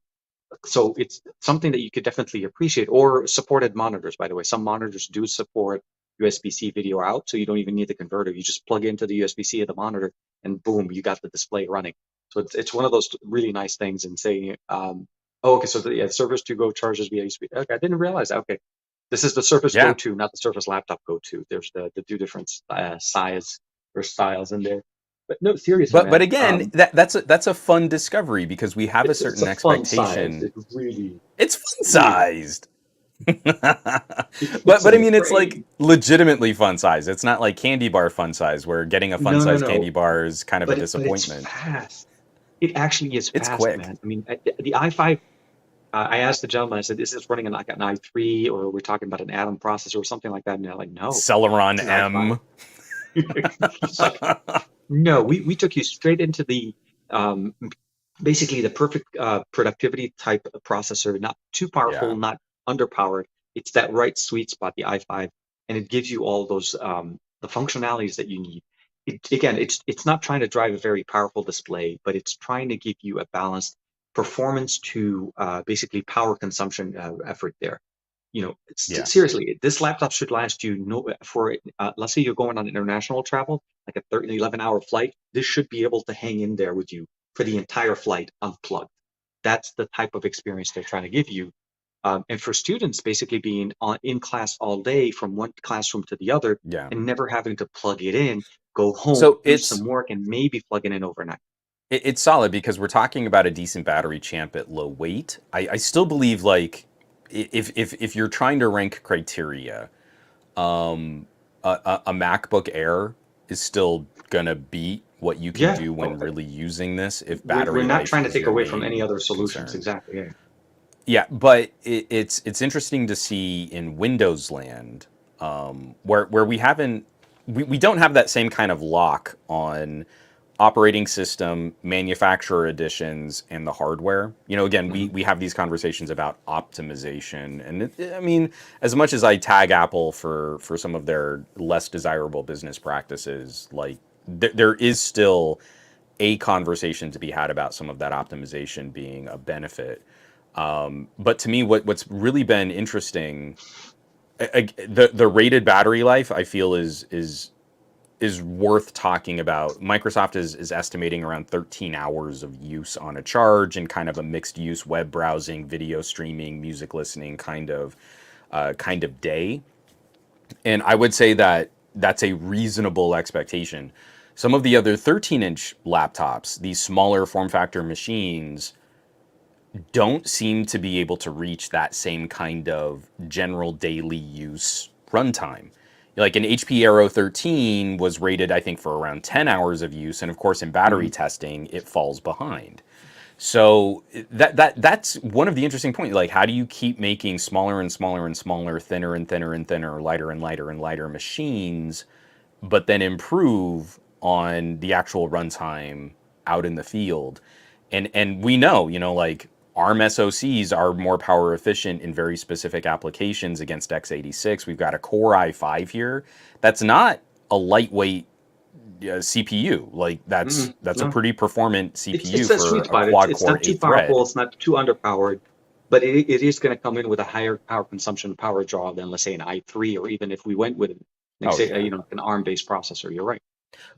So it's something that you could definitely appreciate, or supported monitors, by the way. Some monitors do support USB-C video out, so you don't even need the converter. You just plug into the USB-C of the monitor, and boom, you got the display running. So it's one of those really nice things. And saying, oh, okay, so yeah, the Surface 2 Go charges via USB. Okay, I didn't realize that. Okay, this is the Surface Go Yeah, 2, not the Surface Laptop Go 2. There's the two different size or styles in there. But no, seriously, but man, again, that's a fun discovery because we have a it's certain a fun size. expectation. It really, It's fun really, sized. it but fits but in I the mean it's like frame. legitimately fun size. It's not like candy bar fun size where getting a fun No, no, size candy no. bar is kind of a But it's disappointment. fast. It actually is It's fast, quick. man. I mean, the i5. I asked the gentleman. I said, "Is this running on like an i3, or we're talking about an Atom processor or something like that?" And they're like, "No, Celeron it's an i5." M. He's like, "No, we took you straight into the um, basically the perfect productivity type of processor. Not too Yeah. powerful, not underpowered. It's that right sweet spot, the i5, and it gives you all those the functionalities that you need. Again, it's not trying to drive a very powerful display, but it's trying to give you a balanced performance to basically power consumption effort there. You know, Yeah. seriously, this laptop should last you no for let's say you're going on international travel, like a 30, 11-hour flight. This should be able to hang in there with you for the entire flight unplugged. That's the type of experience they're trying to give you. And for students, basically being in class all day from one classroom to the other Yeah. and never having to plug it in, go home, So do some work, and maybe plug it in overnight. it's solid because we're talking about a decent battery champ at low weight. I still believe like if you're trying to rank criteria, a MacBook Air is still gonna beat what you can Yeah, do oh, when really using this if we're battery not life trying to is take your away from any main other solutions. concern. Exactly. Yeah. Yeah, but it's interesting to see in Windows land where we don't have that same kind of lock on operating system, manufacturer editions, and the hardware. You know, again, we Hmm. we have these conversations about optimization, and I mean, as much as I tag Apple for some of their less desirable business practices, like there is still a conversation to be had about some of that optimization being a benefit. But to me, what's really been interesting, the rated battery life, I feel is worth talking about. Microsoft is estimating around 13 hours of use on a charge and kind of a mixed use web browsing, video streaming, music listening kind of day. And I would say that that's a reasonable expectation. Some of the other 13-inch laptops, these smaller form factor machines, don't seem to be able to reach that same kind of general daily use runtime. Like an HP Aero 13 was rated, I think, for around 10 hours of use, and of course, in battery Hmm. testing, it falls behind. So that's one of the interesting points. Like, how do you keep making smaller and smaller and smaller, thinner and thinner and thinner, lighter and lighter and lighter machines, but then improve on the actual runtime out in the field? And we know, like ARM SoCs are more power efficient in very specific applications against x86. We've got a Core i5 here. That's not a lightweight CPU. Like Hmm. that's a No, pretty performant it's CPU that for sweet a spot. quad It's core not too 8 powerful. thread. It's not too underpowered. but it is going to come in with a higher power consumption, power draw than, let's say, an i3, or even if we went with, like, Oh say, yeah. an ARM-based processor. You're right.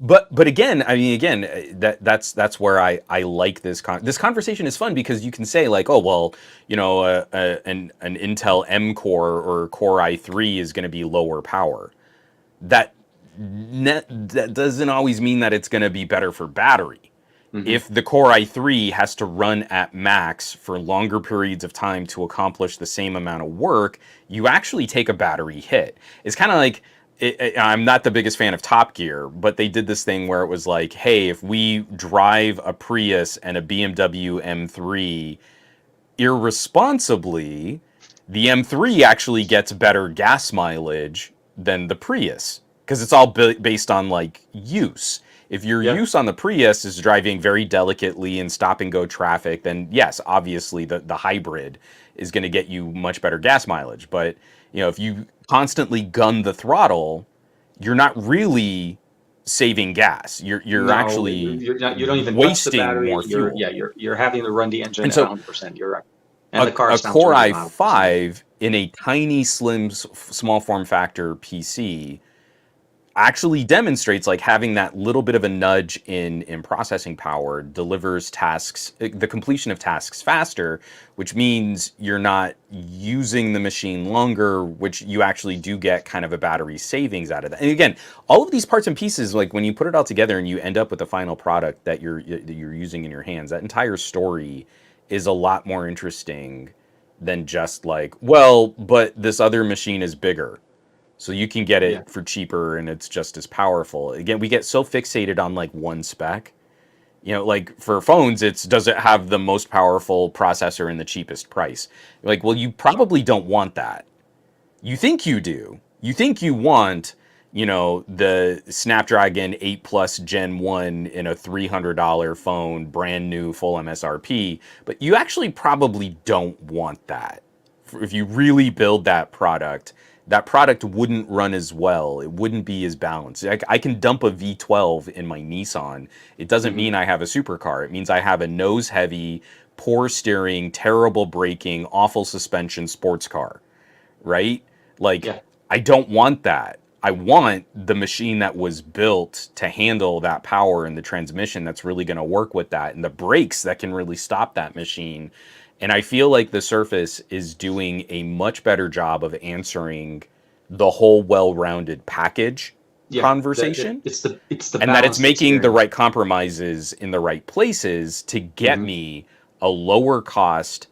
But again, I mean, again, that's where I like this conversation is fun because you can say like, oh well, an Intel M core or Core i3 is going to be lower power. That that doesn't always mean that it's going to be better for battery. Hmm. If the Core i3 has to run at max for longer periods of time to accomplish the same amount of work, you actually take a battery hit. It's kind of like, I'm not the biggest fan of Top Gear, but they did this thing where it was like, hey, if we drive a Prius and a BMW M3 irresponsibly, the M3 actually gets better gas mileage than the Prius because it's all based on like use. If your Yeah. use on the Prius is driving very delicately in stop and go traffic, then yes, obviously the hybrid is going to get you much better gas mileage. But if you constantly gun the throttle, you're not really saving gas. You're No, actually you're not. You don't even touch the wasting battery. more fuel. You're having to run the engine And at so 100%. You're right, and a, the car a sounds Core really loud. i5 in a tiny, slim, small form factor PC actually demonstrates like having that little bit of a nudge in processing power delivers tasks, the completion of tasks faster, which means you're not using the machine longer, which you actually do get kind of a battery savings out of that. And again, all of these parts and pieces, like when you put it all together and you end up with a final product that you're using in your hands, that entire story is a lot more interesting than just like, well, but this other machine is bigger, so you can get Yeah. it for cheaper and it's just as powerful. Again, we get so fixated on like one spec. Like for phones, it's does it have the most powerful processor and the cheapest price? Like, well, you probably don't want that. You think you do. You think you want, the Snapdragon 8 Plus Gen 1 in a $300 phone, brand new, full MSRP, but you actually probably don't want that. If you really build that product wouldn't run as well. It wouldn't be as balanced. I can dump a V12 in my Nissan. It doesn't Hmm. mean I have a supercar. It means I have a nose heavy, poor steering, terrible braking, awful suspension sports car, right? Like, Yeah. I don't want that. I want the machine that was built to handle that power and the transmission that's really going to work with that and the brakes that can really stop that machine. And I feel like the Surface is doing a much better job of answering the whole well-rounded package Yeah. conversation, It's the and that it's balanced making the experience. right compromises in the right places to get Hmm. me a lower cost,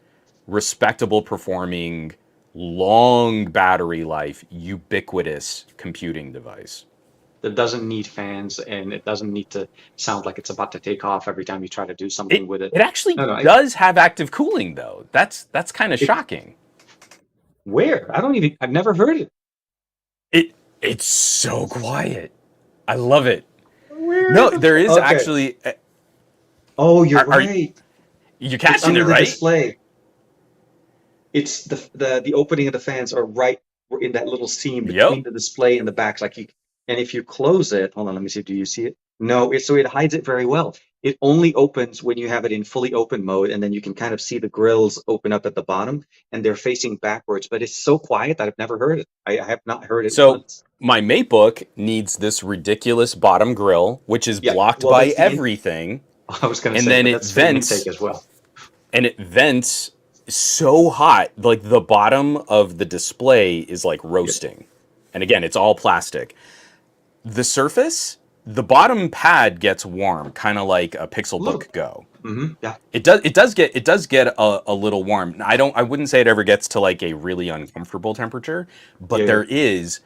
respectable performing, long battery life, ubiquitous computing device. That doesn't need fans, and it doesn't need to sound like it's about to take off every time you try to do something It with it. it actually No, no. does have active cooling though. That's kind of It shocking. Where? I don't even. I've never heard it. It it's so quiet. I love it. Where No, the? there is Okay. actually. Oh, you're Are right. you It's catching it under the right? display. It's the opening of the fans are right in that little seam Yep. between the display and the back. Like and if you close it, hold on, let me see. Do you see it? No, so it hides it very well. It only opens when you have it in fully open mode, and then you can kind of see the grills open up at the bottom, and they're facing backwards. But it's so quiet that I've never heard it. I have not heard it So once. my Matebook needs this ridiculous bottom grill, which is Yeah, blocked well, by that's the in. everything, I was gonna and say, then but it that's for the intake vents as well. and it vents so hot, like the bottom of the display is like Yeah. roasting. And again, it's all plastic. The Surface, the bottom pad gets warm, kind of like a A little. Pixelbook Go. Yeah. It does get a little warm. I wouldn't say it ever gets to like a really uncomfortable temperature, Yeah. but Yeah. there is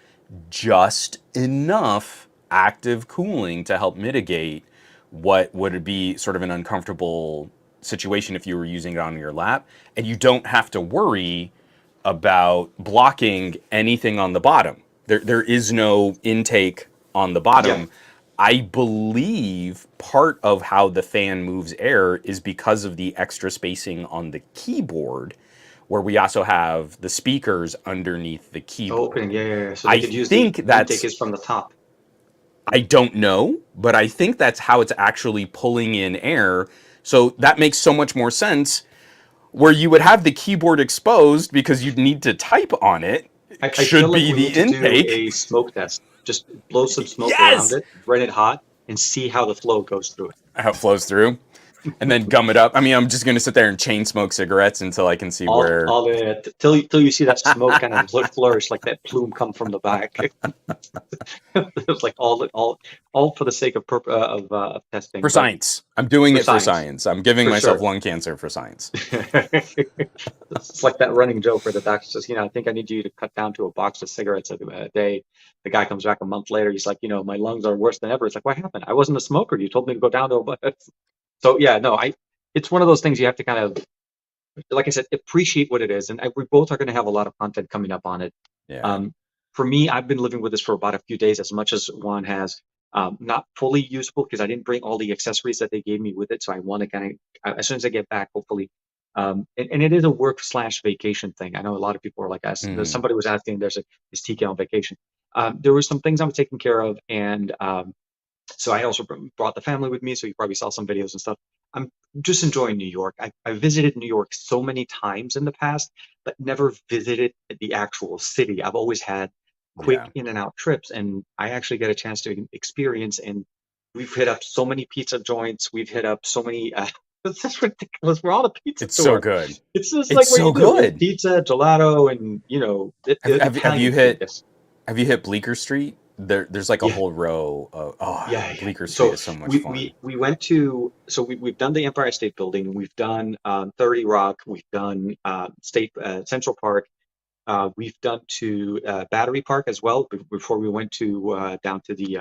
just enough active cooling to help mitigate what would be sort of an uncomfortable situation if you were using it on your lap, and you don't have to worry about blocking anything on the bottom. There is no intake on the Yeah. bottom. I believe part of how the fan moves air is because of the extra spacing on the keyboard, where we also have the speakers underneath the Opening. keyboard. Yeah. Yeah. Yeah. So they I could use the think intake that's, is from the top. I don't know, but I think that's how it's actually pulling in air. So that makes so much more sense where you would have the keyboard exposed because you'd need to type on it I feel should like be we the need to do intake. a smoke test. Just blow some smoke around Yes! it, burn it hot, and see how the flow goes through it. How it flows through. And then gum it up. I mean, I'm just going to sit there and chain smoke cigarettes until I can see where. All in it till you see that smoke kind of flourish, like that plume come from the back. It's like all for the sake of of testing, For but science. I'm doing for it for science, science. I'm giving for myself sure. lung cancer for science. It's like that running joke where the doctor says, I think I need you to cut down to a box of cigarettes a day. The guy comes back a month later. He's like, my lungs are worse than ever. It's like, what happened? I wasn't a smoker. You told me to go down to a. So yeah, no, it's one of those things you have to kind of, like I said, appreciate what it is. And we both are going to have a lot of content coming up on it. Yeah. Um, for me, I've been living with this for about a few days, as much as Juan has. Not fully usable because I didn't bring all the accessories that they gave me with it. So I want to kind of, as soon as I get back, hopefully. And it is a work/vacation thing. I know a lot of people are like, Mm, somebody was asking, is TK on vacation? There were some things I'm taking care of, and so I also brought the family with me. So you probably saw some videos and stuff. I'm just enjoying New York. I visited New York so many times in the past, but never visited the actual city. I've always had quick yeah. in and out trips, and I actually get a chance to experience. And we've hit up so many pizza joints. We've hit up so many. It's just ridiculous. We're on a pizza It's so tour. good. It's just It's like what so you do. It's good. pizza, gelato, and Have you Italian food. hit Yes. have you hit Bleecker Street? There's like a Yeah. whole row of Yeah. Bleecker Street So is so much we fun. we we went to so we've done the Empire State Building, we've done 30 Rock, we've done State Central Park, we've done to Battery Park as well before we went to down to the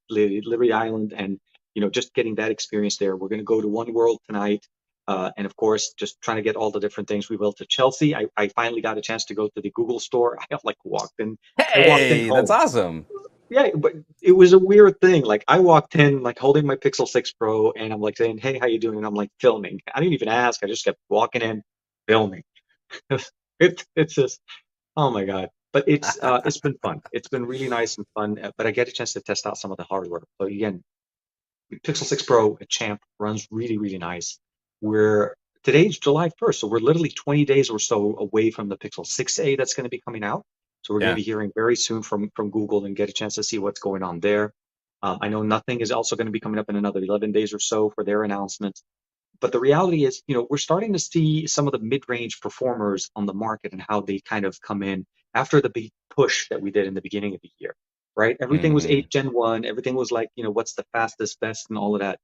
Liberty Island, and just getting that experience there. We're going to go to One World tonight, and of course just trying to get all the different things. We will to Chelsea. I finally got a chance to go to the Google store. I have like I walked in Hey, that's home. awesome. Yeah, but it was a weird thing. Like I walked in, like holding my Pixel 6 Pro, and I'm like saying, "Hey, how you doing?" And I'm like filming. I didn't even ask. I just kept walking in, filming. It's just, oh my God. But it's been fun. It's been really nice and fun. But I get a chance to test out some of the hardware. So again, Pixel 6 Pro, a champ, runs really, really nice. We're Today's July 1st, so we're literally 20 days or so away from the Pixel 6a that's going to be coming out. So we're going to Yeah. be hearing very soon from Google and get a chance to see what's going on there. I know Nothing is also going to be coming up in another 11 days or so for their announcements. But the reality is, we're starting to see some of the mid-range performers on the market and how they kind of come in after the big push that we did in the beginning of the year, right? Everything was Hmm. 8 Gen 1, everything was like, what's the fastest, best, and all of that.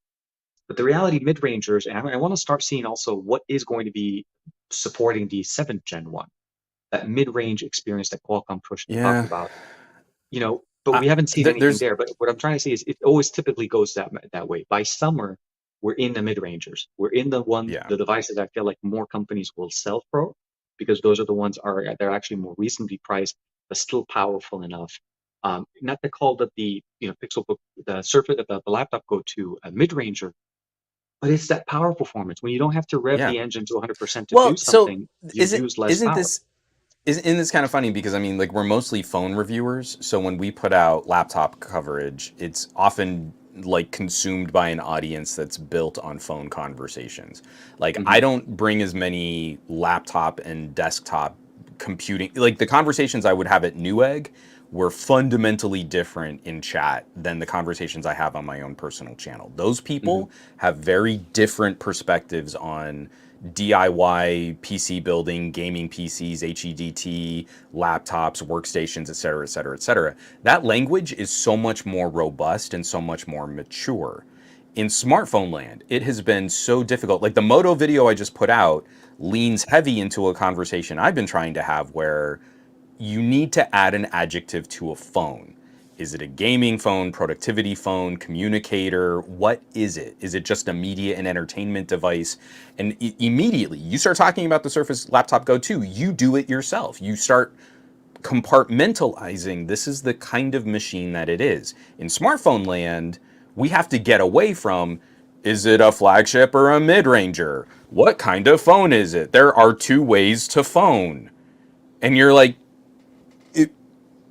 But the reality, mid-rangers, and I want to start seeing also what is going to be supporting the 7th Gen 1, that mid-range experience that Qualcomm talked Yeah. about, but we haven't seen anything There's there. But what I'm trying to say is it always typically goes that way. By summer, we're in the mid-rangers. We're in yeah. the devices I feel like more companies will sell pro, because those are the ones they're actually more reasonably priced, but still powerful enough. Not to call that the Pixelbook, the Surface, the laptop go to a mid-ranger, but it's that power performance. When you don't have to rev Yeah. the engine to 100% to do Well, so something, you isn't use less isn't power. this isn't this kind of funny because I mean like we're mostly phone reviewers, so when we put out laptop coverage, it's often like consumed by an audience that's built on phone conversations. Like I Hmm. don't bring as many laptop and desktop computing like the conversations I would have at Newegg were fundamentally different in chat than the conversations I have on my own personal channel. Those Hmm. people have very different perspectives on DIY PC building, gaming PCs, HEDT, laptops, workstations, et cetera, et cetera, et cetera. That language is so much more robust and so much more mature. In smartphone land, it has been so difficult. Like the Moto video I just put out leans heavy into a conversation I've been trying to have where you need to add an adjective to a phone. Is it a gaming phone, productivity phone, communicator? What is it? Is it just a media and entertainment device? And immediately you start talking about the Surface Laptop Go 2, you do it yourself. You start compartmentalizing this is the kind of machine that it is. In smartphone land, we have to get away from is it a flagship or a mid-ranger? What kind of phone is it? There are two ways to phone. And you're like,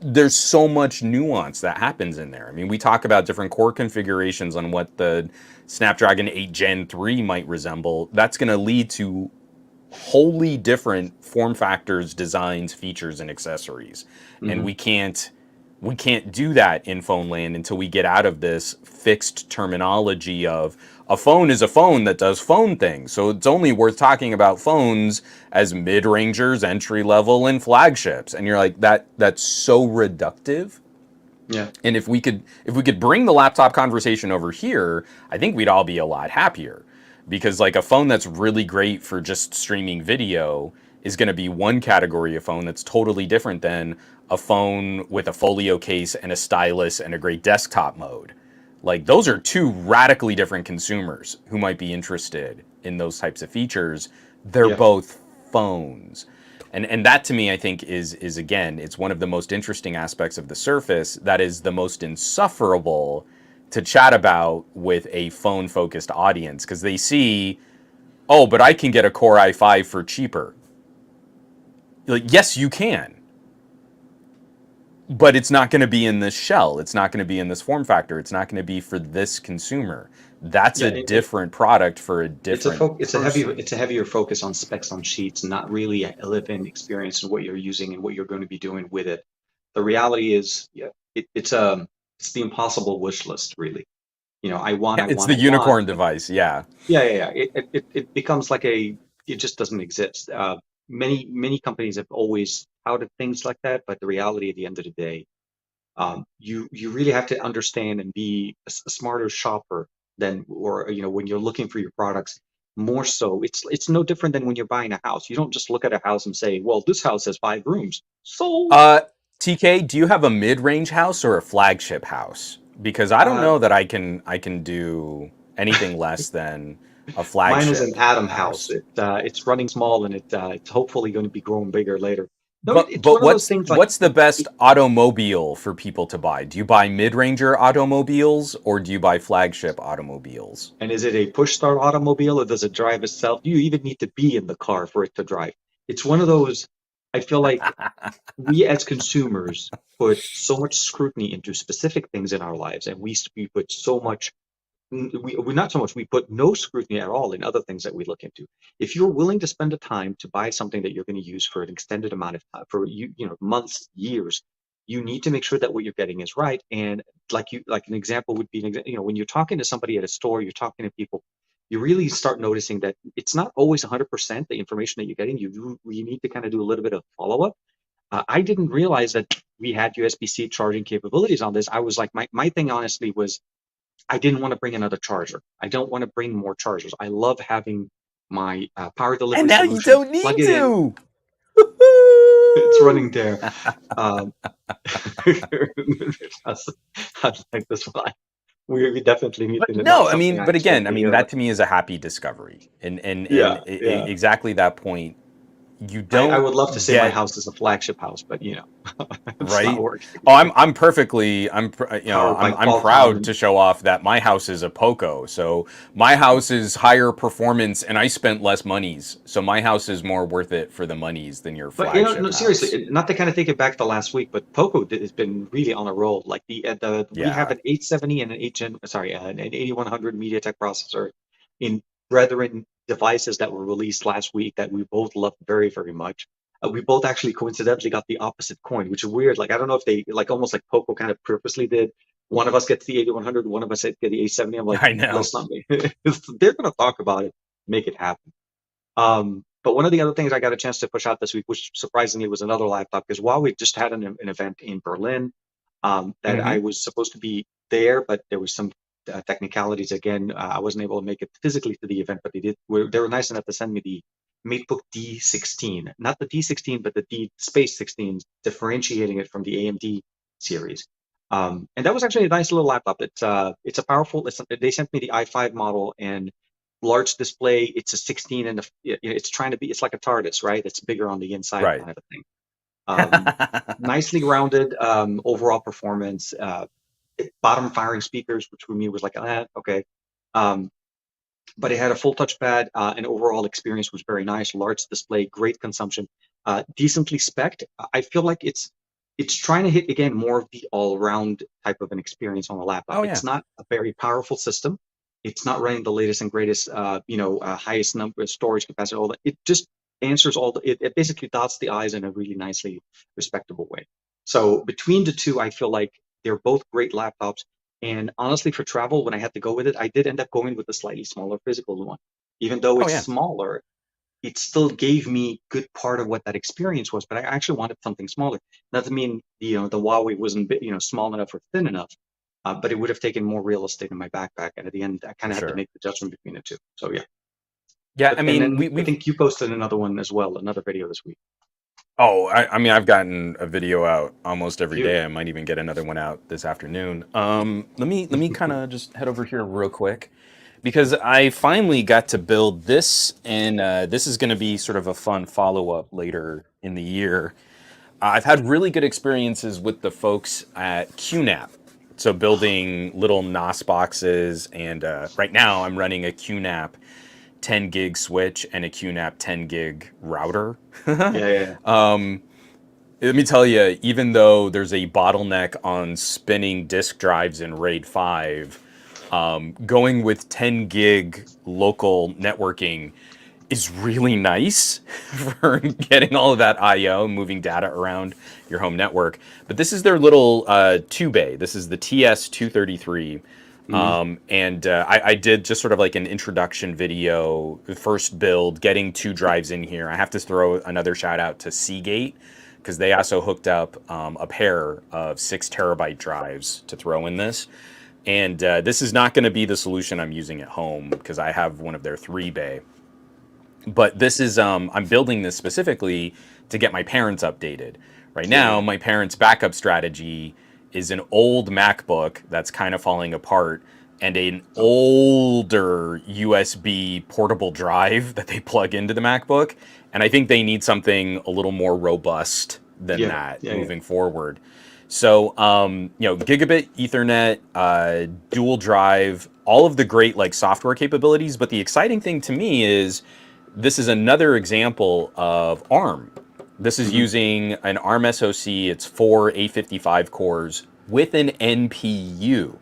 there's so much nuance that happens in there. I mean, we talk about different core configurations on what the Snapdragon 8 Gen 3 might resemble. That's going to lead to wholly different form factors, designs, features, and accessories. And Hmm. we can't do that in phone land until we get out of this fixed terminology of a phone is a phone that does phone things. So it's only worth talking about phones as mid-rangers, entry level, and flagships. And you're like, that's so reductive. Yeah. And if we could bring the laptop conversation over here, I think we'd all be a lot happier. Because like a phone that's really great for just streaming video is going to be one category of phone that's totally different than a phone with a folio case and a stylus and a great desktop mode. Like those are two radically different consumers who might be interested in those types of features. They're Yeah. both phones. And that to me I think is again, it's one of the most interesting aspects of the Surface that is the most insufferable to chat about with a phone focused audience because they see, oh, but I can get a Core i5 for cheaper. Like, yes, you can, but it's not going to be in this shell. It's not going to be in this form factor. It's not going to be for this consumer. That's Yeah. a different product for a It's a different person. it's a heavier focus on specs on sheets, not really a live-in experience of what you're using and what you're going to be doing with it. The reality is, yeah, it's the impossible wish list, really. You know, It's the I want, unicorn but device. Yeah. yeah. It becomes like it just doesn't exist. Many companies have always touted things like that, but the reality at the end of the day, you really have to understand and be a smarter shopper than, or you know, when you're looking for your products. More so, it's no different than when you're buying a house. You don't just look at a house and say, well, this house has 5 rooms, sold. Uh, TK, do you have a mid-range house or a flagship house? Because I don't Uh, know that I can do anything less than a Mine is an flagship Atom house. house. It's running small, and it's hopefully going to be growing bigger later. No, it's But one of those things like, what's the best automobile for people to buy? Do you buy mid-ranger automobiles or do you buy flagship automobiles? and is it a push start automobile or does it drive itself? Do you even need to be in the car for it to drive? It's one of those. I feel like we as consumers put so much scrutiny into specific things in our lives, and we put so much, we not so much, we put no scrutiny at all in other things that we look into. If you're willing to spend the time to buy something that you're going to use for an extended amount of time, for you know, months, years, you need to make sure that what you're getting is right. And like an example would be, you know, when you're talking to somebody at a store, you're talking to people, you really start noticing that it's not always 100% the information that you're getting. You need to kind of do a little bit of follow up. I didn't realize that we had USB-C charging capabilities on this. I was like, my thing honestly was, I didn't want to bring another charger. I don't want to bring more chargers. I love having my power And delivery now you solution, don't plug need it in, to. it's Woo-hoo! running there. Um, I was like this one. We definitely need But to, not no, I something mean, I but again, expect I to mean hear, but that to me is a happy discovery. yeah, yeah. Exactly that point. You I don't would love to say my get house is a flagship house, but you know, it's not right? working. Oh, I'm perfectly you know, Powered by I'm Qualcomm proud and to show off that my house is a Poco. So my house is higher performance and I spent less monies. So my house is more worth it for the monies than your But you know, flagship no, house. seriously, not to kind of take it back to last week, but has been really on a roll. Like we have Yeah. an 870 and an 8 gen, sorry, an 8100 MediaTek processor in brethren devices that were released last week that we both loved very, very much. We both actually coincidentally got the opposite coin, which is weird. Like I don't know if they like almost like Poco kind of purposely did. One of us gets the 8100, one of us get the 870. I'm like, I know. let's not make they're going to talk about it, make it happen. But one of the other things I got a chance to push out this week, which surprisingly was another laptop, because Huawei just had an event in Berlin, that I Mhm. was supposed to be there, but there was some technicalities. Again, I wasn't able to make it physically to the event, but they were nice enough to send me the Matebook D16, not the D16, but the D Space 16, differentiating it from the AMD series. And that was actually a nice little laptop. It's a powerful. They sent me the i5 model and large display. It's a 16 and it's trying to be. It's like a TARDIS, right? It's bigger on the inside Right. kind of a thing. Nicely rounded overall performance. Bottom firing speakers, which for me was like, okay. Um, but it had a full touchpad, and overall experience was very nice. Large display, great consumption, decently spec'd. I feel like it's trying to hit again more of the all-round type of an experience on the laptop. Oh yeah. It's not a very powerful system. It's not running the latest and greatest, highest number of storage capacity. All that. It just answers it basically dots the I's in a really nicely respectable way. So between the two, I feel like they're both great laptops. And honestly, for travel, when I had to go with it, I did end up going with the slightly smaller physical one. Even though Oh it's yeah, smaller, it still gave me good part of what that experience was. But I actually wanted something smaller. Doesn't mean the Huawei wasn't small enough or thin enough, but it would have taken more real estate in my backpack. And at the end, I for kind of had to sure. make the judgment between the two. So yeah. Yeah, I But and mean, then I we've think you posted another one as well, another video this week. oh, I mean, I've gotten a video out almost every day. I Beautiful. might even get another one out this afternoon. Let me kind of just head over here real quick because I finally got to build this, and this is going to be sort of a fun follow up later in the year. I've had really good experiences with the folks at Qnap. So building little NAS boxes, and right now I'm running a Qnap 10 gig switch and a Qnap 10 gig router. Yeah, yeah, yeah. Let me tell you, even though there's a bottleneck on spinning disk drives in RAID 5, going with 10 gig local networking is really nice for getting all of that I/O, moving data around your home network. But this is their little 2-bay. This is the TS233. Hmm. And I did just sort of like an introduction video, first build, getting 2 drives in here. I have to throw another shout out to Seagate because they also hooked up a pair of 6 terabyte drives to throw in this. And this is not going to be the solution I'm using at home because I have one of their 3-bay. But this is I'm building this specifically to get my parents updated. Right Yeah, now, yeah. my parents' backup strategy is an old MacBook that's kind of falling apart and an Oh, older USB portable drive that they plug into the MacBook. And I think they need something a little more robust than yeah, that yeah, yeah. moving forward. So, gigabit Ethernet, dual drive, all of the great like software capabilities. But the exciting thing to me is this is another example of ARM. This is Hmm. using an ARM SoC. It's 4 A55 cores with an NPU.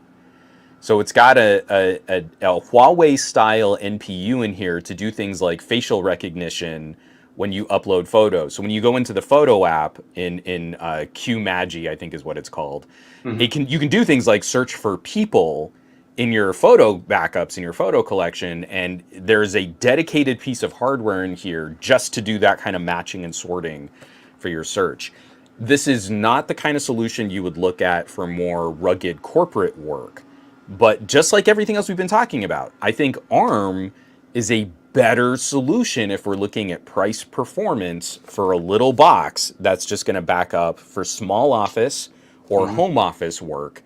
So it's got a Huawei style NPU in here to do things like facial recognition when you upload photos. So when you go into the photo app in Qmagi, I think is what it's called, Hmm. you can do things like search for people in your photo backups in your photo collection, and there's a dedicated piece of hardware in here just to do that kind of matching and sorting for your search. This is not the kind of solution you would look at for more rugged corporate work. But just like everything else we've been talking about, I think ARM is a better solution if we're looking at price performance for a little box that's just going to back up for small office or Hmm. home office work.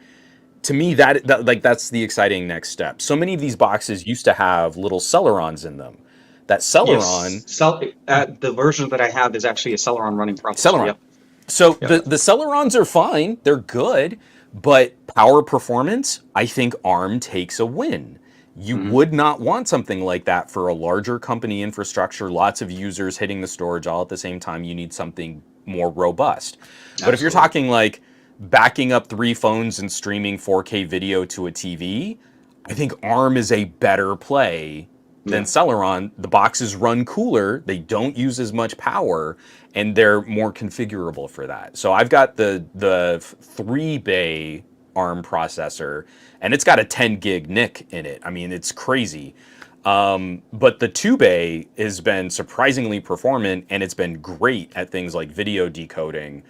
To me, that's the exciting next step. So many of these boxes used to have little Celerons in them. That Yes. Celeron, The version that I have is actually a Celeron running processor. Celeron. Yep. So Yep. the Celerons are fine, they're good, but power performance, I think ARM takes a win. You Hmm. would not want something like that for a larger company infrastructure, lots of users hitting the storage all at the same time. You need something more robust. But if you're Absolutely. talking like backing up 3 phones and streaming 4K video to a TV, I think ARM is a better play than Yeah. Celeron. The boxes run cooler, they don't use as much power, and they're more configurable for that. So I've got the 3-bay ARM processor, and it's got a 10 gig NIC in it. I mean, it's crazy. But the 2-bay has been surprisingly performant, and it's been great at things like video decoding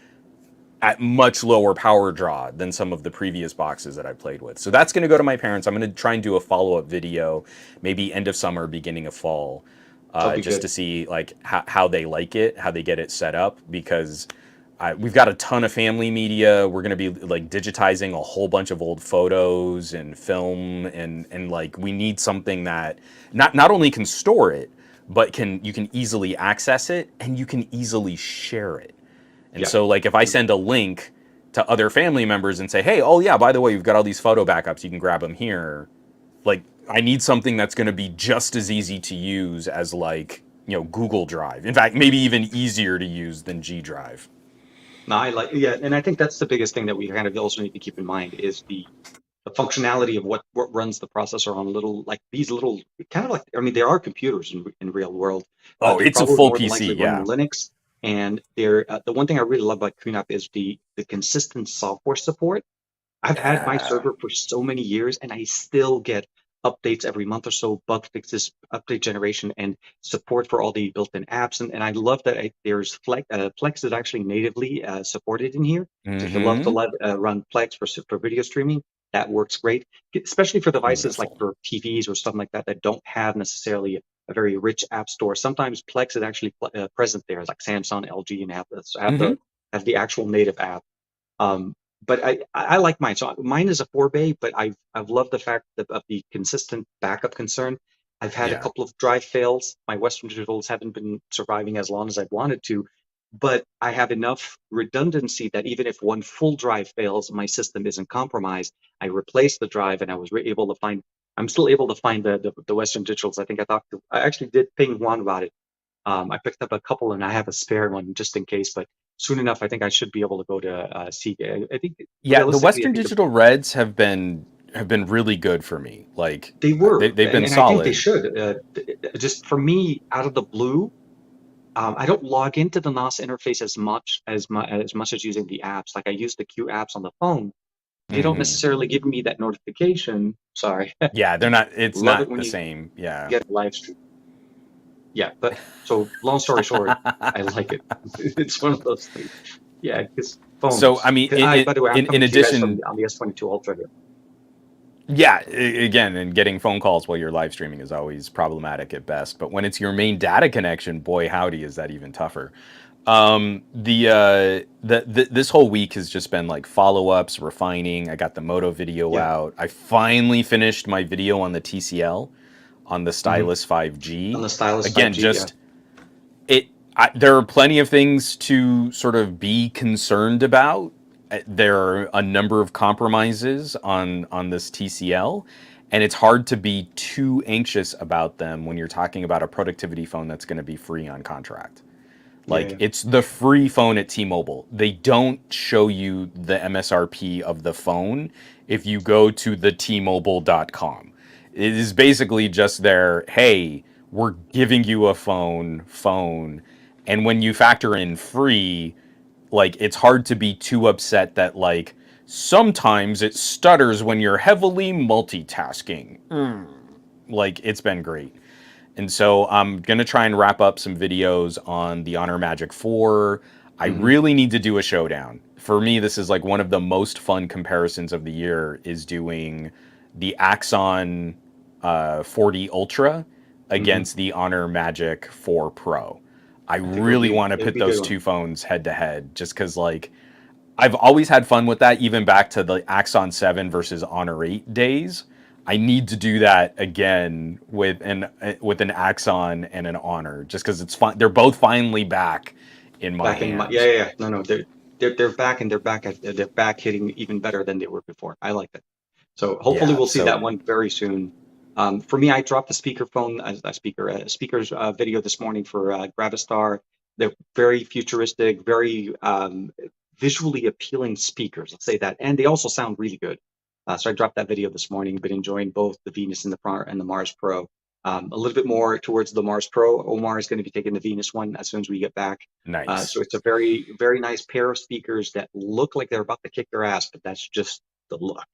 at much lower power draw than some of the previous boxes that I played with. So that's going to go to my parents. I'm going to try and do a follow-up video, maybe end of summer, beginning of fall, That'll be just good. to see like how they like it, how they get it set up, because we've got a ton of family media. We're going to be like digitizing a whole bunch of old photos and film, and like we need something that not only can store it, but you can easily access it and you can easily share it. And Yeah. so, like, if I send a link to other family members and say, hey, oh, yeah, by the way, you've got all these photo backups, you can grab them here. Like, I need something that's going to be just as easy to use as, like, Google Drive. In fact, maybe even easier to use than G Drive. No, I like, yeah, and I think that's the biggest thing that we kind of also need to keep in mind is the functionality of what runs the processor on little like these little kind of like I mean they are computers in real world. Oh, They're it's a probably full more than PC, likely running yeah. Linux, and they're the one thing I really love about Qnap is the consistent software support. I've had my Yeah. server for so many years, and I still get updates every month or so, bug fixes, update generation, and support for all the built-in apps. And I love that there's Plex is actually natively supported in here. So if you love to Mm-hmm. run Plex for video streaming, that works great, especially for devices like Beautiful. for TVs or something like that that don't have necessarily a very rich app store. Sometimes Plex is actually present there, like Samsung, LG, and Mm-hmm. have the actual native app. Um, but I like mine. So mine is a 4 bay, but I've loved the fact that of the consistent backup concern. I've had a Yeah. couple of drive fails. My Western Digitals haven't been surviving as long as I've wanted to, but I have enough redundancy that even if one full drive fails, my system isn't compromised. I replaced the drive, and I was able to find. I'm still able to find the Western Digitals. I think I actually did ping Juan about it. I picked up a couple, and I have a spare one just in case. But soon enough, I think I should be able to go to see. I think Yeah, the realistically, I Western think Digital Reds have been really good for me. Like they they were, they've been and I think they solid. should. Just for me, out of the blue, I don't log into the NAS interface as much as using the apps. Like I use the Q apps on the phone. They don't Hmm. necessarily give me that notification. Sorry, Yeah, they're not. It's love it not when the you same. Yeah. get a live stream. Yeah, but so long story short, I like it. It's one of those things. Yeah, because So I phones. mean, By the way, I'm in coming to you guys from addition, on the S22 Ultra here. yeah, again, and getting phone calls while you're live streaming is always problematic at best. But when it's your main data connection, boy howdy, is that even tougher. This whole week has just been like follow-ups, refining. I got the Moto video Yeah. out. I finally finished my video on the TCL on the Hmm. Stylus On 5G. the Stylus Again, 5G, yeah. just there are plenty of things to sort of be concerned about. There are a number of compromises on this TCL, and it's hard to be too anxious about them when you're talking about a productivity phone that's going to be free on contract. Yeah, Like yeah. it's the free phone at T-Mobile. They don't show you the MSRP of the phone if you go to the T-Mobile.com. It is basically just their, hey, we're giving you a phone, and when you factor in free, like it's hard to be too upset that like sometimes it stutters when you're heavily multitasking. Like it's been great. And so I'm gonna try and wrap up some videos on the Honor Magic 4. I Hmm. really need to do a showdown. For me, this is like one of the most fun comparisons of the year is doing the Axon 40 Ultra Hmm. against the Honor Magic 4 Pro. I I think really want to it'll pit be a good those one. two phones head to head just because like I've always had fun with that, even back to the Axon 7 versus Honor 8 days. I need to do that again with an Axon and an Honor, just because it's fun. They're both finally back in my Back in my yeah, hands. yeah, yeah. No, no, they're back and they're back hitting even better than they were before. I like that. So hopefully Yeah. we'll see that So one very soon. For me, I dropped the speakers video this morning for Gravistar. They're very futuristic, very visually appealing speakers. Let's say that, and they also sound really good. So I dropped that video this morning. Been enjoying both the Venus and the Mars Pro. A little bit more towards the Mars Pro. Omar is going to be taking the Venus one as soon as we get back. nice. So it's a very, very nice pair of speakers that look like they're about to kick your ass, but that's just the look.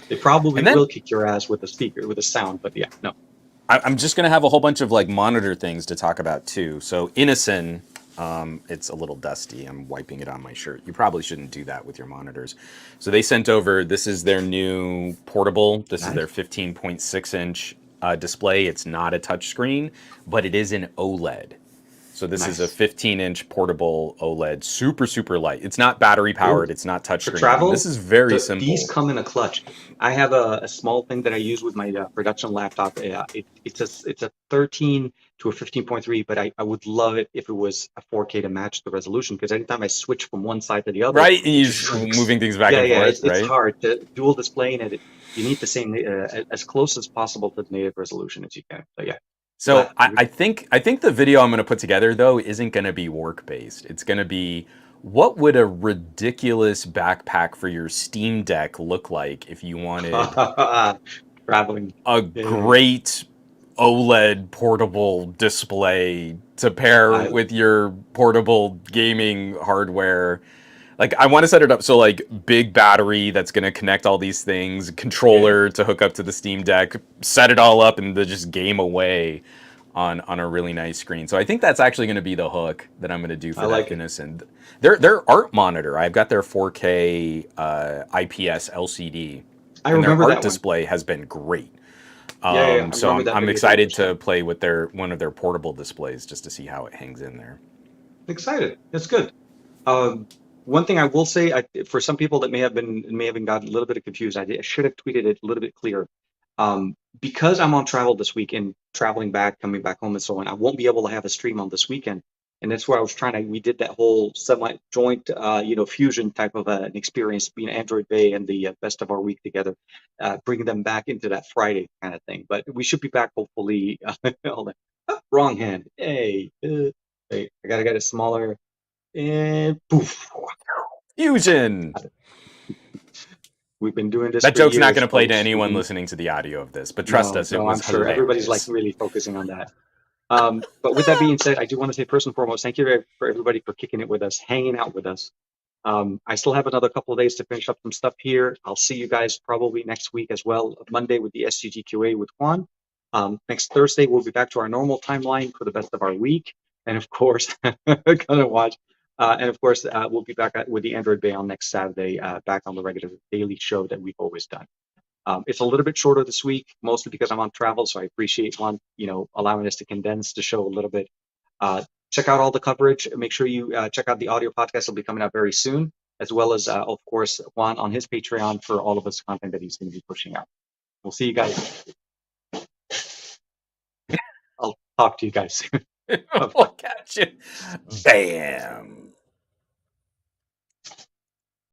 They probably And then will kick your ass with a speaker, with a sound, but yeah, no. I'm just gonna have a whole bunch of like monitor things to talk about too. So Innocent, it's a little dusty. I'm wiping it on my shirt. You probably shouldn't do that with your monitors. So they sent over. This is their new portable. This is their Nice. 15.6-inch display. It's not a touchscreen, but it is an OLED. So this is a Nice. 15-inch portable OLED, super super light. It's not battery Ooh. powered. It's not For touchscreen, and this travel, is very these simple. come in a clutch. I have a small thing that I use with my production laptop. It's a 13 to a 15.3, but I would love it if it was a 4K to match the resolution because anytime I switch from one side to the other, Right, and it you're just just shrinks. moving things back Yeah, and yeah, forth, it's right? hard to dual display and you need the same as close as possible to the native resolution as you can. So yeah, So I think the video I'm going to put together though isn't going to be work based. It's going to be What would a ridiculous backpack for your Steam Deck look like if you wanted Traveling. a Yay. great OLED portable display to pair I with your portable gaming hardware? Like, I want to set it up so, like, big battery that's going to connect all these things, yeah, controller to hook up to the Steam Deck, set it all up, and to just game away on a really nice screen. So I think that's actually going to be the hook that I'm going to do I for that like it. innocent. Their art monitor, I've got their 4K IPS LCD, I and their remember art that one. display has been great. Yeah. I So remember that I'm video that you were excited to showing. play with their one of their portable displays just to see how it hangs in there. Excited. That's good. Um, One thing I will say, for some people that may have been gotten a little bit confused, I should have tweeted it a little bit clearer. Because I'm on travel this weekend, traveling back, coming back home, and so on, I won't be able to have a stream on this weekend, and that's where I was trying to. We did that whole semi joint, fusion type of an experience, being Android Bay and the best of our week together, bringing them back into that Friday kind of thing. But we should be back hopefully. Hold on. Wrong hand. Hey, wait, I gotta get it smaller. And poof. Fusion. We've been doing this That for joke's not years, going to play to folks. anyone listening to the audio of this, but trust No, us, it no, I'm was sure everybody's like hilarious. really focusing on that. But with that being said, I do want to say first and foremost, thank you for everybody for kicking it with us, hanging out with us. I still have another couple of days to finish up some stuff here. I'll see you guys probably next week as well, Monday with the SCGQA with Juan. Next Thursday, we'll be back to our normal timeline for the best of our week. And of course, gonna watch. And of course, we'll be back with the Android Bay on next Saturday, back on the regular daily show that we've always done. It's a little bit shorter this week, mostly because I'm on travel, so I appreciate Juan, allowing us to condense the show a little bit. Check out all the coverage. Make sure you check out the audio podcast. Will be coming out very soon, as well as, of course, Juan on his Patreon for all of his content that he's going to be pushing out. We'll see you guys. I'll talk to you guys. Bye. We'll catch you. Bam.